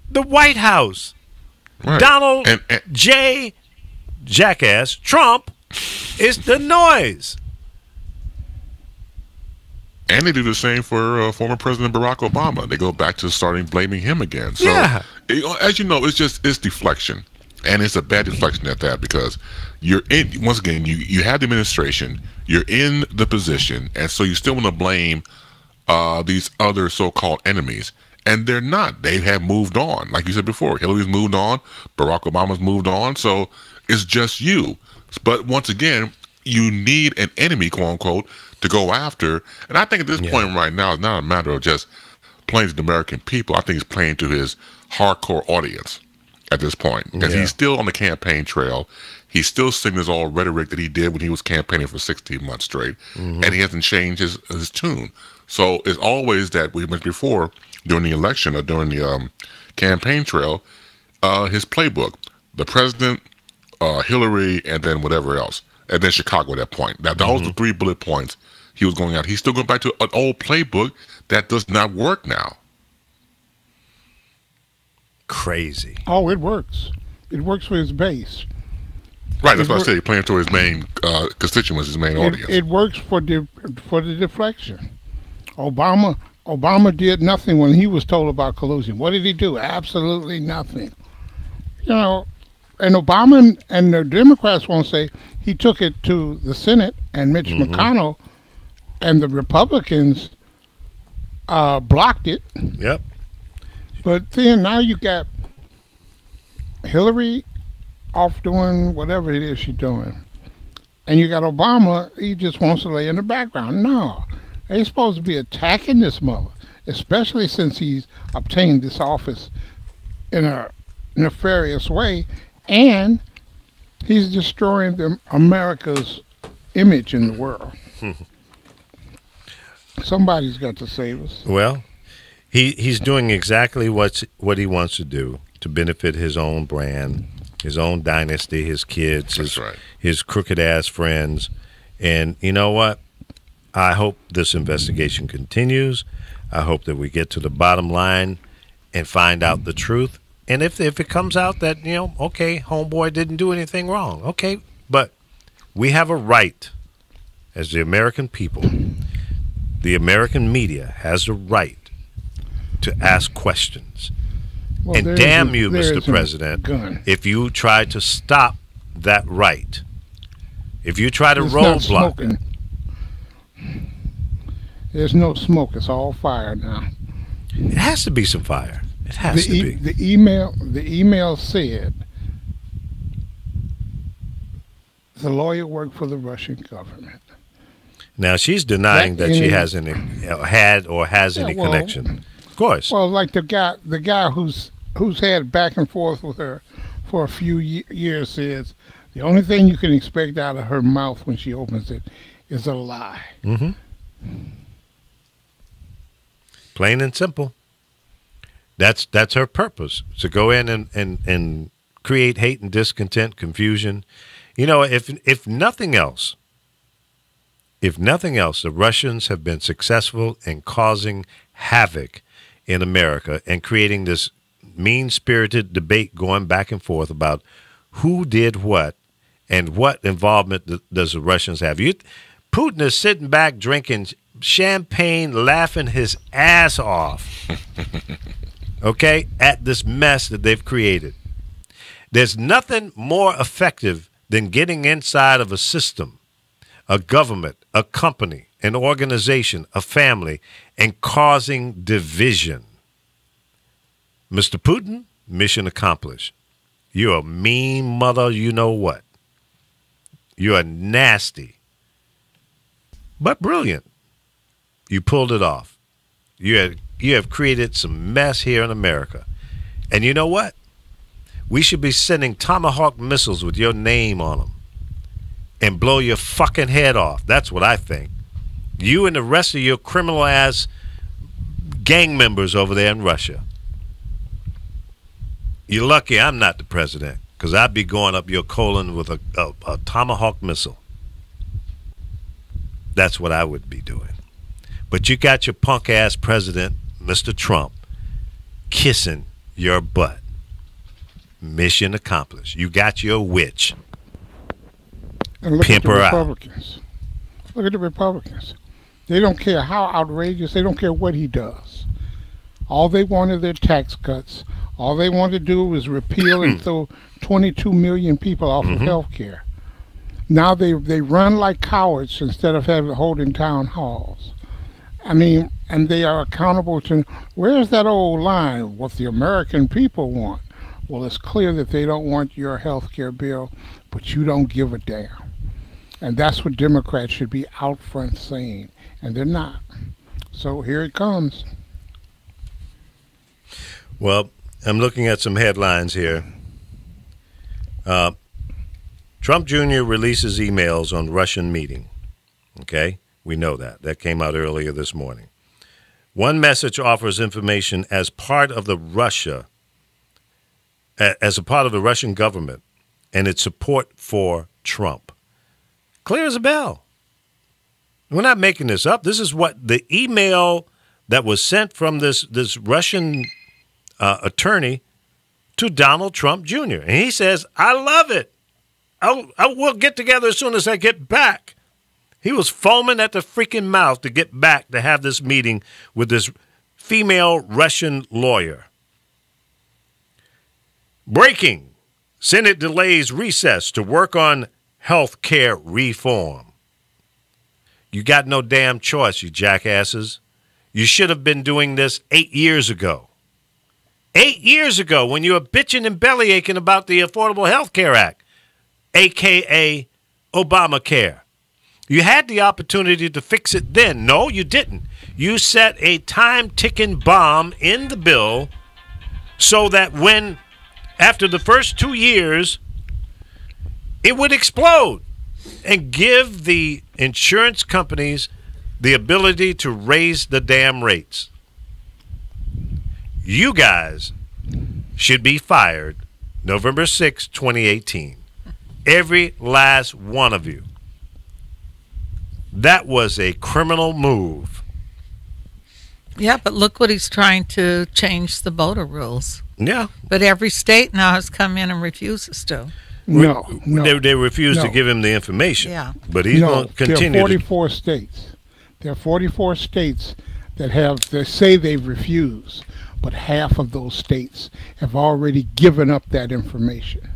the White House. Right. Donald J. Jackass Trump is the noise. And they do the same for former President Barack Obama. They go back to starting blaming him again. So, as you know, it's deflection. And it's a bad deflection at that, because you're in, once again, you have the administration, you're in the position, and so you still want to blame these other so-called enemies. And they're not. They have moved on. Like you said before, Hillary's moved on, Barack Obama's moved on, so it's just you. But once again, you need an enemy, quote unquote, to go after. And I think at this point right now, it's not a matter of just playing to the American people. I think he's playing to his hardcore audience at this point. Because he's still on the campaign trail. He's still singing his old rhetoric that he did when he was campaigning for 16 months straight. And he hasn't changed his tune. So it's always that we mentioned before, during the election or during the campaign trail, his playbook, the president, Hillary, and then whatever else. And then Chicago at that point. Now, those are the 3 bullet points he was going out. He's still going back to an old playbook that does not work now. Crazy. Oh, it works. It works for his base. Right, that's what I said. He's playing to his main constituents, his main audience. It works for the deflection. Obama did nothing when he was told about collusion. What did he do? Absolutely nothing. You know, and Obama and the Democrats won't say he took it to the Senate, and Mitch McConnell and the Republicans blocked it. Yep. But then now you got Hillary off doing whatever it is she's doing. And you got Obama, he just wants to lay in the background. No. They're supposed to be attacking this mother, especially since he's obtained this office in a nefarious way. And He's destroying America's image in the world. Somebody's got to save us. Well, he's doing exactly what he wants to do to benefit his own brand, his own dynasty, his kids, his crooked-ass friends. And you know what? I hope this investigation continues. I hope that we get to the bottom line and find out the truth. And if it comes out that, okay, homeboy didn't do anything wrong, okay, but we have a right as the American people, the American media has a right to ask questions. Well, and damn you, Mr. President, if you try to stop that right, if you try to roadblock it. There's no smoke. It's all fire now. It has to be some fire. It has to be. The email said the lawyer worked for the Russian government. Now she's denying that she has any any connection. Of course. Well, like the guy who's had back and forth with her for a few years says the only thing you can expect out of her mouth when she opens it is a lie. Mm-hmm. Plain and simple. That's her purpose, to go in and create hate and discontent, confusion. If nothing else, the Russians have been successful in causing havoc in America and creating this mean-spirited debate going back and forth about who did what and what involvement does the Russians have. Putin is sitting back drinking champagne, laughing his ass off, okay, at this mess that they've created. There's nothing more effective than getting inside of a system, a government, a company, an organization, a family, and causing division. Mr. Putin, mission accomplished. You're a mean mother, you know what. You're nasty, but brilliant. You pulled it off. You have created some mess here in America. And you know what? We should be sending Tomahawk missiles with your name on them and blow your fucking head off. That's what I think. You and the rest of your criminal-ass gang members over there in Russia. You're lucky I'm not the president, because I'd be going up your colon with a Tomahawk missile. That's what I would be doing. But you got your punk-ass president, Mr. Trump, kissing your butt. Mission accomplished. You got your witch. And look Pimp at the her out. Republicans. Look at the Republicans. They don't care how outrageous. They don't care what he does. All they want are their tax cuts. All they want to do is repeal and throw 22 million people off of health care. Now they run like cowards instead of holding town halls. I mean, and they are accountable to, where's that old line, what the American people want? Well, it's clear that they don't want your health care bill, but you don't give a damn. And that's what Democrats should be out front saying, and they're not. So here it comes. Well, I'm looking at some headlines here. Trump Jr. releases emails on Russian meeting. Okay? We know that. That came out earlier this morning. One message offers information as part of the Russian government and its support for Trump. Clear as a bell. We're not making this up. This is what the email that was sent from this Russian attorney to Donald Trump Jr. And he says, I love it. I will get together as soon as I get back. He was foaming at the freaking mouth to get back to have this meeting with this female Russian lawyer. Breaking. Senate delays recess to work on health care reform. You got no damn choice, you jackasses. You should have been doing this 8 years ago. 8 years ago, when you were bitching and bellyaching about the Affordable Health Care Act, a.k.a. Obamacare. You had the opportunity to fix it then. No, you didn't. You set a time-ticking bomb in the bill so that when, after the first 2 years, it would explode and give the insurance companies the ability to raise the damn rates. You guys should be fired November 6, 2018. Every last one of you. That was a criminal move. Yeah, but look what he's trying to change the voter rules. Yeah. But every state now has come in and refuses to. No. They refuse to give him the information. Yeah. But he's going to continue. There are 44 states. There are 44 states that say they've refused, but half of those states have already given up that information.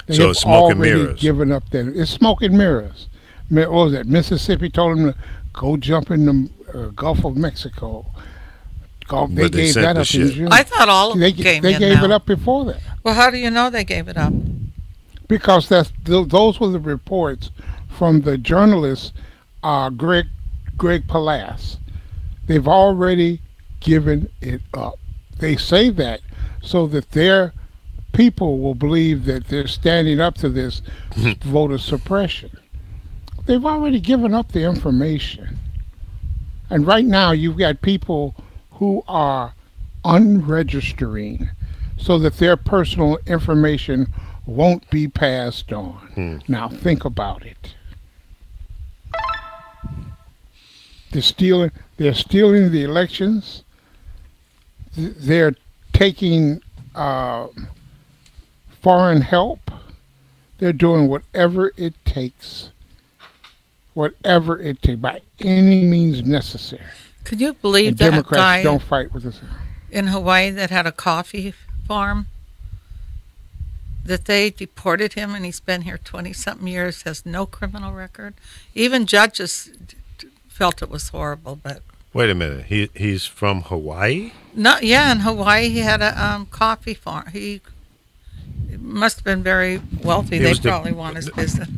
They so have it's smoke and already mirrors. given up that. It's smoke and mirrors. What was that? Mississippi told them to go jump in the Gulf of Mexico. They gave that up in June. I thought all of them came They in gave now. it up before that. Well, how do you know they gave it up? Because those were the reports from the journalist Greg Palast. They've already given it up. They say that so that their people will believe that they're standing up to this voter suppression. They've already given up the information. And right now you've got people who are unregistering so that their personal information won't be passed on. Now think about it. They're stealing the elections. They're taking foreign help. They're doing whatever it takes. Whatever it takes, by any means necessary. Could you believe And that Democrats guy don't fight with us. in Hawaii that had a coffee farm, that they deported him and he's been here 20-something years, has no criminal record? Even judges felt it was horrible, but... Wait a minute. He's from Hawaii? No, yeah, in Hawaii he had a coffee farm. He must have been very wealthy. They probably want his business.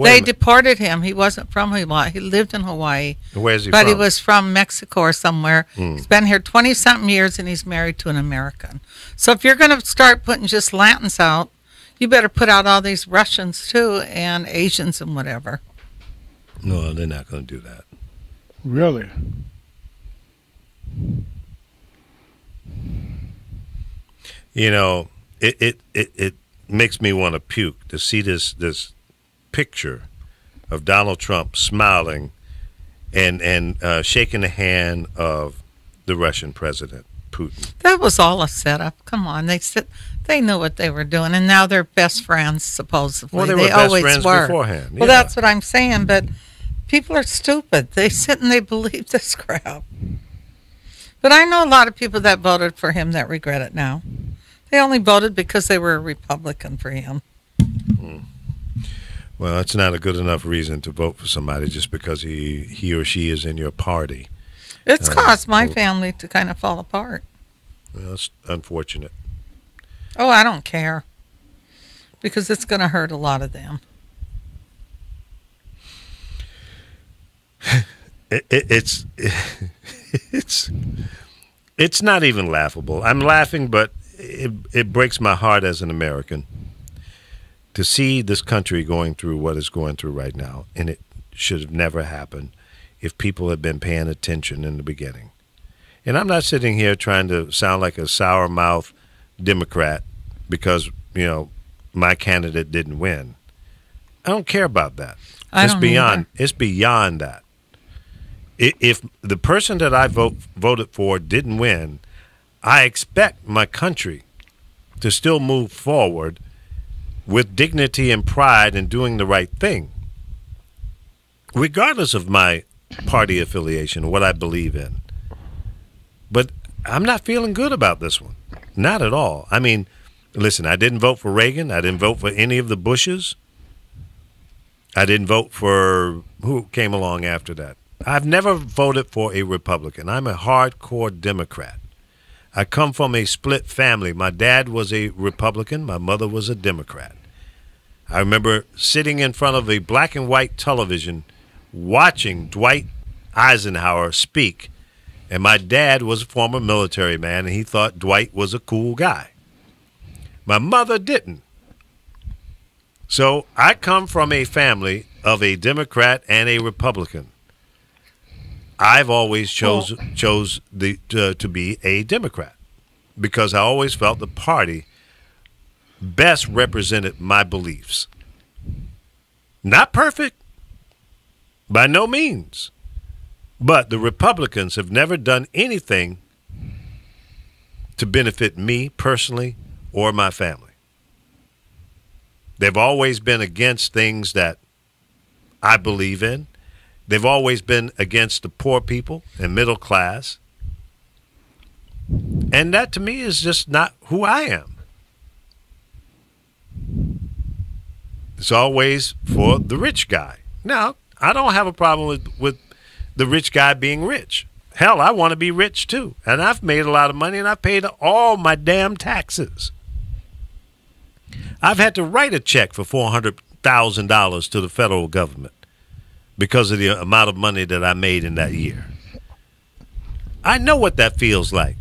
They deported him. He wasn't from Hawaii. He lived in Hawaii. Where's he but from? He was from Mexico or somewhere. He's been here 20-something years, and he's married to an American. So if you're going to start putting just Latins out, you better put out all these Russians, too, and Asians and whatever. No, they're not going to do that. Really? You know, it makes me want to puke to see this picture of Donald Trump smiling and shaking the hand of the Russian president, Putin. That was all a setup. Come on, they knew what they were doing, and now they're best friends, supposedly. Well, they were best always friends were. beforehand. Well, yeah. that's what I'm saying, but people are stupid. They sit and they believe this crap. But I know a lot of people that voted for him that regret it now. They only voted because they were a Republican for him. Well, that's not a good enough reason to vote for somebody just because he or she is in your party. It's caused my family to kind of fall apart. Well, that's unfortunate. Oh, I don't care. Because it's going to hurt a lot of them. It's not even laughable. I'm laughing, but it breaks my heart as an American to see this country going through what it's going through right now, and it should have never happened if people had been paying attention in the beginning. And I'm not sitting here trying to sound like a sour-mouthed Democrat because, you know, my candidate didn't win. I don't care about that. It's beyond that. If the person that I voted for didn't win, I expect my country to still move forward with dignity and pride in doing the right thing, regardless of my party affiliation, what I believe in. But I'm not feeling good about this one. Not at all. I mean, listen, I didn't vote for Reagan. I didn't vote for any of the Bushes. I didn't vote for who came along after that. I've never voted for a Republican. I'm a hardcore Democrat. I come from a split family. My dad was a Republican. My mother was a Democrat. I remember sitting in front of a black and white television watching Dwight Eisenhower speak, and my dad was a former military man, and he thought Dwight was a cool guy. My mother didn't. So I come from a family of a Democrat and a Republican. I've always chose to be a Democrat because I always felt the party best represented my beliefs. Not perfect, by no means. But the Republicans have never done anything to benefit me personally or my family. They've always been against things that I believe in. They've always been against the poor people and middle class. And that to me is just not who I am. It's always for the rich guy. Now, I don't have a problem with the rich guy being rich. Hell, I want to be rich too. And I've made a lot of money and I've paid all my damn taxes. I've had to write a check for $400,000 to the federal government because of the amount of money that I made in that year. I know what that feels like.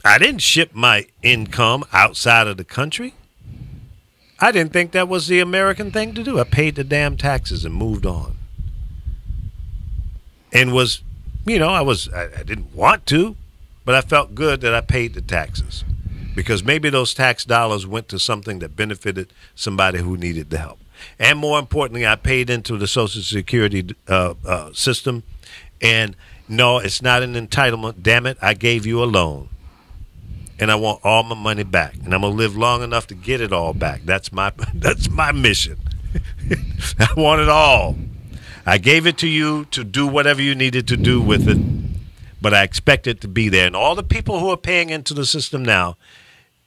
I didn't ship my income outside of the country. I didn't think that was the American thing to do. I paid the damn taxes and moved on. And was, I didn't want to, but I felt good that I paid the taxes. Because maybe those tax dollars went to something that benefited somebody who needed the help. And more importantly, I paid into the Social Security system. And no, it's not an entitlement. Damn it, I gave you a loan. And I want all my money back. And I'm going to live long enough to get it all back. That's my mission. I want it all. I gave it to you to do whatever you needed to do with it. But I expect it to be there. And all the people who are paying into the system now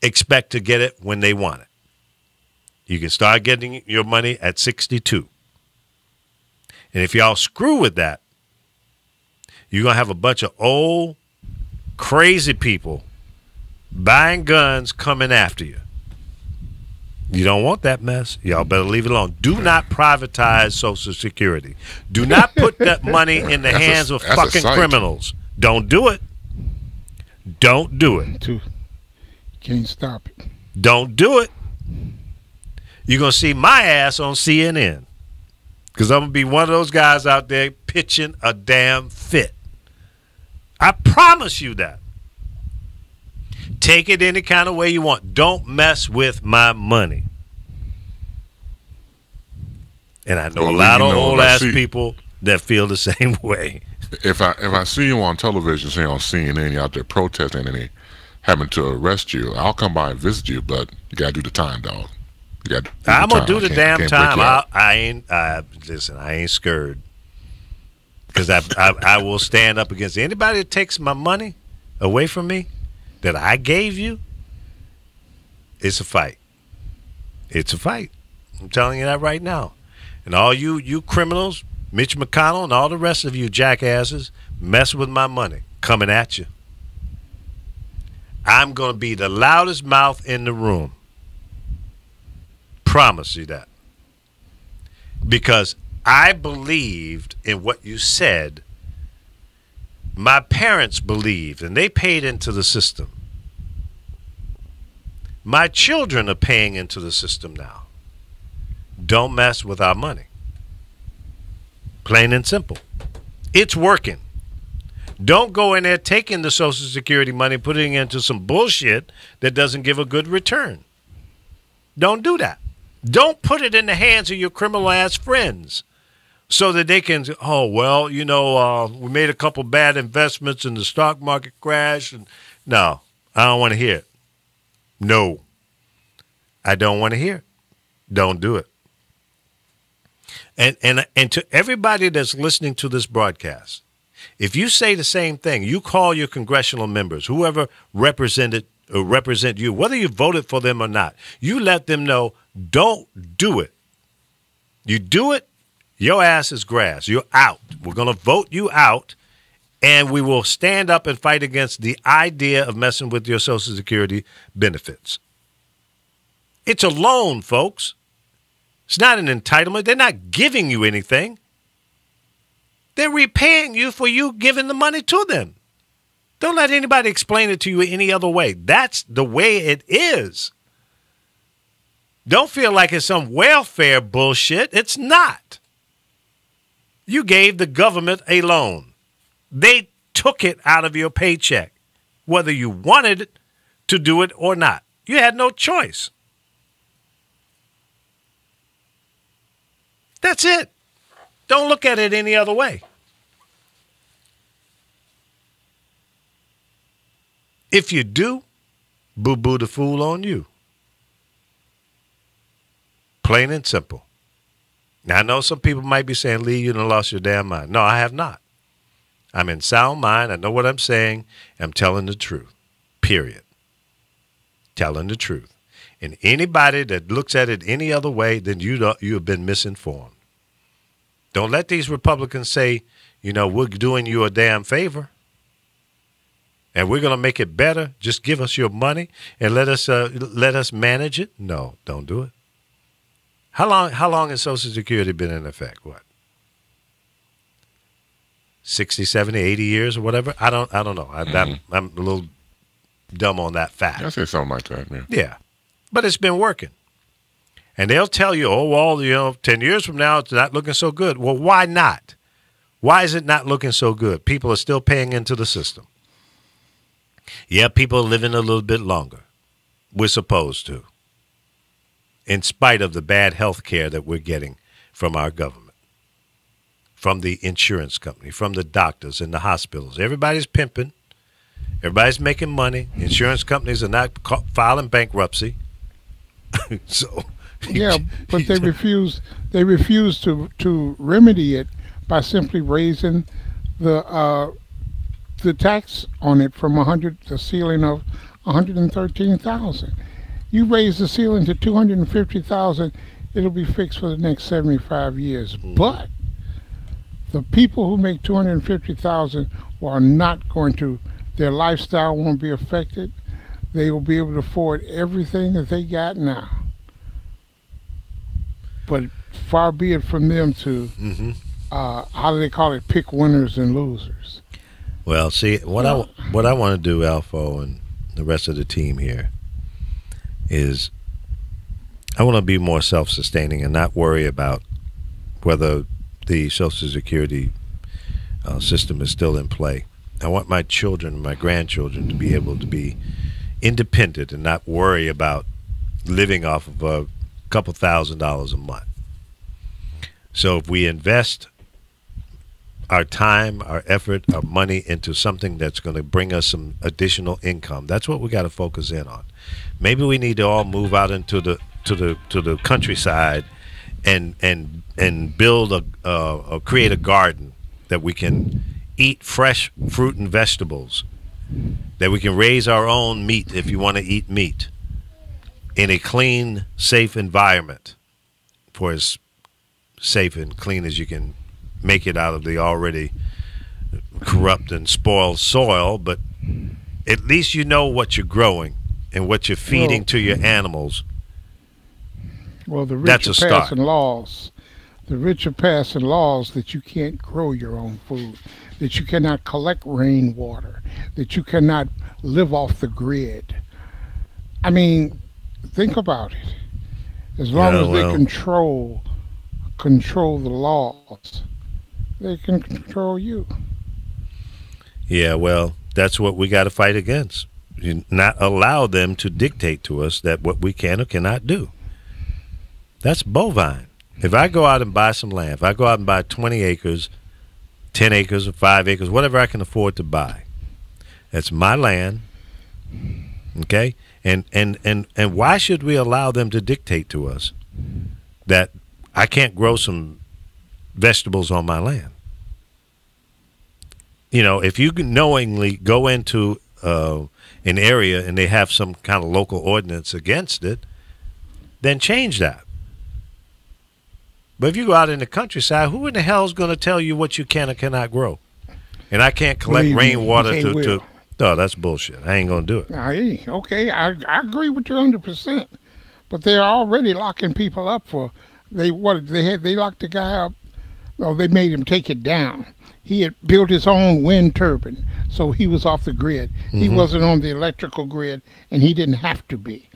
expect to get it when they want it. You can start getting your money at 62. And if y'all screw with that, you're going to have a bunch of old, crazy people buying guns coming after you. You don't want that mess. Y'all better leave it alone. Do not privatize Social Security. Do not put that money in the hands of fucking criminals. Don't do it. Don't do it. Can't stop it. Don't do it. You're going to see my ass on CNN because I'm going to be one of those guys out there pitching a damn fit. I promise you that. Take it any kind of way you want. Don't mess with my money. And I know a lot of old-ass people that feel the same way. If I see you on television, say on CNN, you're out there protesting and they having to arrest you, I'll come by and visit you, but you got to do the time, dog. I'm going to do the damn time. I ain't scared. Because I will stand up against anybody that takes my money away from me that I gave you. It's a fight. It's a fight. I'm telling you that right now. And all you criminals, Mitch McConnell and all the rest of you jackasses, mess with my money, coming at you. I'm going to be the loudest mouth in the room. Promise you that. Because I believed in what you said. My parents believed, and they paid into the system. My children are paying into the system now. Don't mess with our money. Plain and simple. It's working. Don't go in there taking the Social Security money, putting it into some bullshit that doesn't give a good return. Don't do that. Don't put it in the hands of your criminal-ass friends so that they can, we made a couple bad investments and the stock market crashed. And no, I don't want to hear it. No, I don't want to hear it. Don't do it. And to everybody that's listening to this broadcast, if you say the same thing, you call your congressional members, whoever represent you, whether you voted for them or not, you let them know, don't do it. You do it, your ass is grass. You're out. We're going to vote you out, and we will stand up and fight against the idea of messing with your Social Security benefits. It's a loan, folks. It's not an entitlement. They're not giving you anything. They're repaying you for you giving the money to them. Don't let anybody explain it to you any other way. That's the way it is. Don't feel like it's some welfare bullshit. It's not. You gave the government a loan. They took it out of your paycheck, whether you wanted to do it or not. You had no choice. That's it. Don't look at it any other way. If you do, boo-boo the fool on you. Plain and simple. Now, I know some people might be saying, Lee, you done lost your damn mind. No, I have not. I'm in sound mind. I know what I'm saying. I'm telling the truth. Period. Telling the truth. And anybody that looks at it any other way, then you have been misinformed. Don't let these Republicans say, we're doing you a damn favor and we're going to make it better. Just give us your money and let us manage it. No, don't do it. How long has Social Security been in effect? What? 60, 70, 80 years or whatever? I don't know. I'm a little dumb on that fact. I say something like that, man. Yeah. But it's been working. And they'll tell you, 10 years from now, it's not looking so good. Well, why not? Why is it not looking so good? People are still paying into the system. Yeah, people are living a little bit longer. We're supposed to. In spite of the bad health care that we're getting from our government, from the insurance company, from the doctors and the hospitals. Everybody's pimping. Everybody's making money. Insurance companies are not filing bankruptcy. So yeah, but they refuse to remedy it by simply raising the tax on it from the ceiling of $113,000. You raise the ceiling to $250,000, it'll be fixed for the next 75 years. But the people who make $250,000 are not going to. Their lifestyle won't be affected. They will be able to afford everything that they got now. But far be it from them to, how do they call it, pick winners and losers. Well, see, what I want to do, Alfo, and the rest of the team here, is I want to be more self-sustaining and not worry about whether the Social Security system is still in play. I want my children and my grandchildren to be able to be independent and not worry about living off of a couple $1,000s a month. So if we invest our time, our effort, our money into something that's going to bring us some additional income, that's what we got to focus in on. Maybe we need to all move out into the countryside and build create a garden that we can eat fresh fruit and vegetables, that we can raise our own meat if you want to eat meat in a clean, safe environment, for as safe and clean as you can make it out of the already corrupt and spoiled soil, but at least you know what you're growing and what you're feeding to your animals. Well, the rich are passing laws. The rich are passing laws that you can't grow your own food, that you cannot collect rainwater, that you cannot live off the grid. I mean, think about it. As long as they control the laws, they can control you. Yeah, well, that's what we got to fight against. Not allow them to dictate to us that what we can or cannot do. That's bovine. If I go out and buy some land, if I go out and buy 20 acres, 10 acres, or 5 acres, whatever I can afford to buy, that's my land, okay? And why should we allow them to dictate to us that I can't grow some vegetables on my land? If you knowingly go into an area and they have some kind of local ordinance against it, then change that. But if you go out in the countryside, who in the hell is going to tell you what you can or cannot grow? And I can't collect rainwater to. No, that's bullshit. I ain't going to do it. Okay, I agree with you 100%. But they're already locking people up for they locked the guy up. No, they made him take it down. He had built his own wind turbine, so he was off the grid. He wasn't on the electrical grid, and he didn't have to be.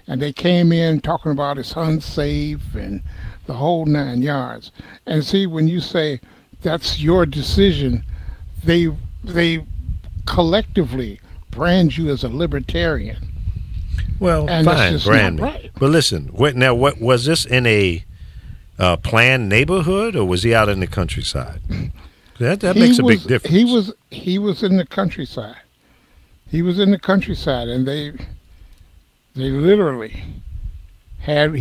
And they came in talking about it's unsafe and the whole 9 yards. And see, when you say that's your decision, they collectively brand you as a libertarian. Well, and fine, that's just brand not me. right. But listen, what was this in a planned neighborhood, or was he out in the countryside? That makes a big difference. He was in the countryside. He was in the countryside, and they literally had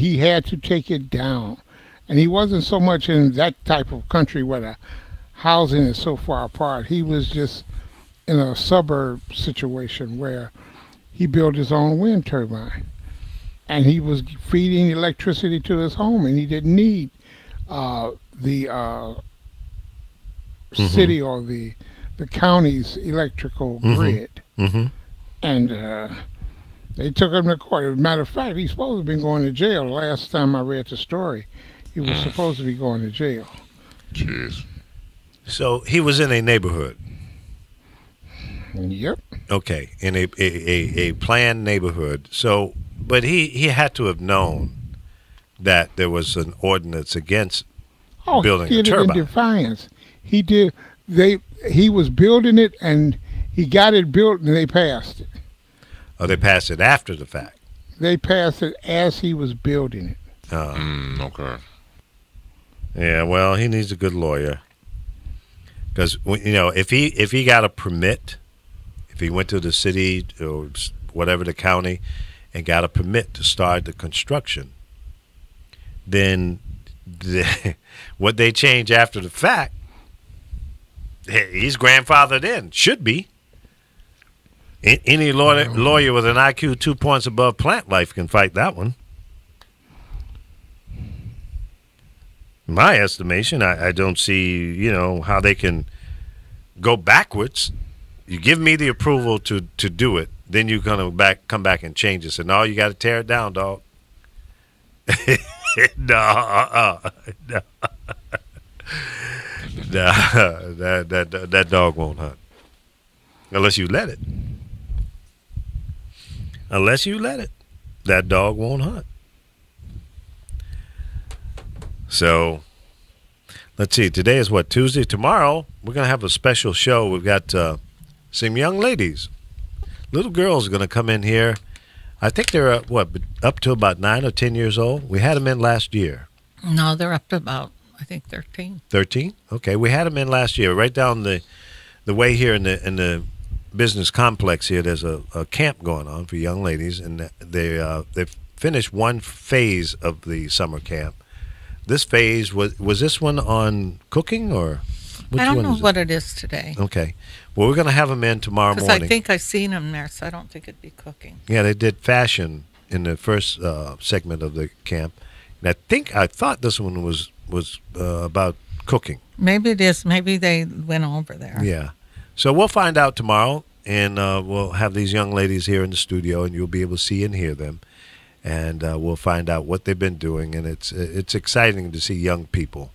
to take it down. And he wasn't so much in that type of country where the housing is so far apart. He was just in a suburb situation where he built his own wind turbine. And he was feeding electricity to his home, and he didn't need the city or the county's electrical grid. Mm-hmm. And they took him to court. As a matter of fact, he's supposed to be going to jail. The last time I read the story, he was supposed to be going to jail. Jeez. So he was in a neighborhood. Yep. Okay, in a planned neighborhood. So, but he had to have known that there was an ordinance against building he did a it in turbine. defiance. He did. He was building it, and he got it built, and they passed it. Oh, they passed it after the fact. They passed it as he was building it. Okay. Yeah, well, he needs a good lawyer. Because, if he got a permit, if he went to the city or whatever, the county, and got a permit to start the construction, then what they change after the fact, he's grandfathered in. Should be. Any lawyer with an IQ 2 points above plant life can fight that one. In my estimation, I don't see, how they can go backwards. You give me the approval to do it, then you're gonna come back and change it. So no, you got to tear it down, dog. No, that dog won't hunt unless you let it. Unless you let it, that dog won't hunt. So, let's see. Today is what, Tuesday? Tomorrow, we're going to have a special show. We've got some young ladies. Little girls are going to come in here. I think they're, up to about 9 or 10 years old? We had them in last year. No, they're up to about, I think, 13. 13? Okay, we had them in last year. Right down the way here in the business complex here, there's a camp going on for young ladies, and they've finished one phase of the summer camp. This phase, was this one on cooking, or which I don't one know is what it is today. Okay. Well, we're going to have them in tomorrow morning. Because I think I've seen them there, so I don't think it'd be cooking. Yeah, they did fashion in the first segment of the camp. And I thought this one was about cooking. Maybe it is. Maybe they went over there. Yeah. So we'll find out tomorrow, and we'll have these young ladies here in the studio, and you'll be able to see and hear them. And we'll find out what they've been doing. And it's exciting to see young people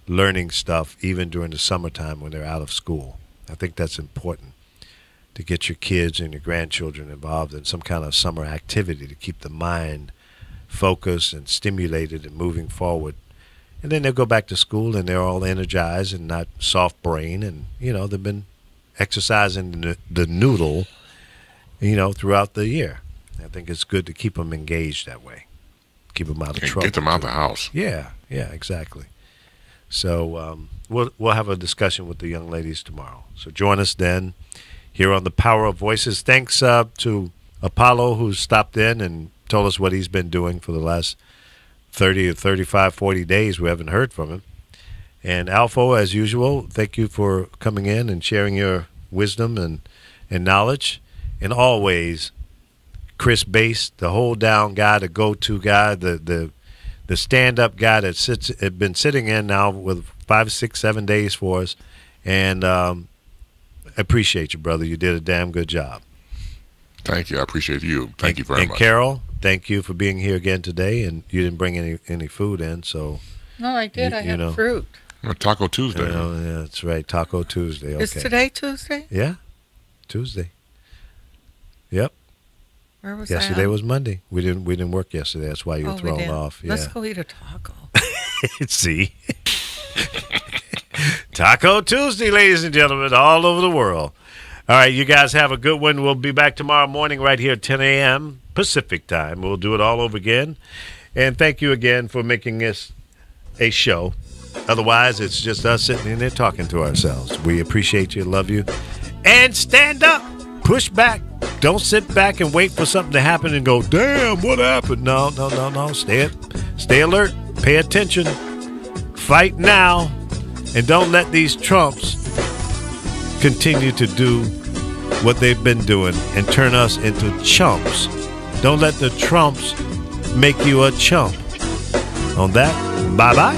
learning stuff even during the summertime when they're out of school. I think that's important, to get your kids and your grandchildren involved in some kind of summer activity to keep the mind focused and stimulated and moving forward. And then they'll go back to school and they're all energized and not soft brain. And, they've been exercising the noodle, throughout the year. I think it's good to keep them engaged that way. Keep them out of trouble. Get them out of the house. Yeah, exactly. So we'll have a discussion with the young ladies tomorrow. So join us then here on the Power of Voices. Thanks to Apollo, who stopped in and told us what he's been doing for the last 30 or 35, 40 days. We haven't heard from him. And Alfo, as usual, thank you for coming in and sharing your wisdom and knowledge. And always, Chris Bass, the hold down guy, the go-to guy, the stand-up guy that had been sitting in now with 5, 6, 7 days for us. And I appreciate you, brother. You did a damn good job. Thank you. I appreciate you. Thank you very much. And Carol, thank you for being here again today. And you didn't bring any food in, so. No, I did. I had fruit. Taco Tuesday. Yeah, that's right. Taco Tuesday. Okay. Is today Tuesday? Yeah, Tuesday. Yep. Where was Yesterday that? was Monday. We didn't work yesterday. That's why you're thrown off. Yeah. Let's go eat a taco. See? Taco Tuesday, ladies and gentlemen, all over the world. All right, you guys have a good one. We'll be back tomorrow morning right here at 10 a.m. Pacific time. We'll do it all over again. And thank you again for making this a show. Otherwise, it's just us sitting in there talking to ourselves. We appreciate you, love you. And stand up. Push back. Don't sit back and wait for something to happen and go, damn, what happened? No. Stay alert. Pay attention. Fight now. And don't let these Trumps continue to do what they've been doing and turn us into chumps. Don't let the Trumps make you a chump. On that, bye-bye.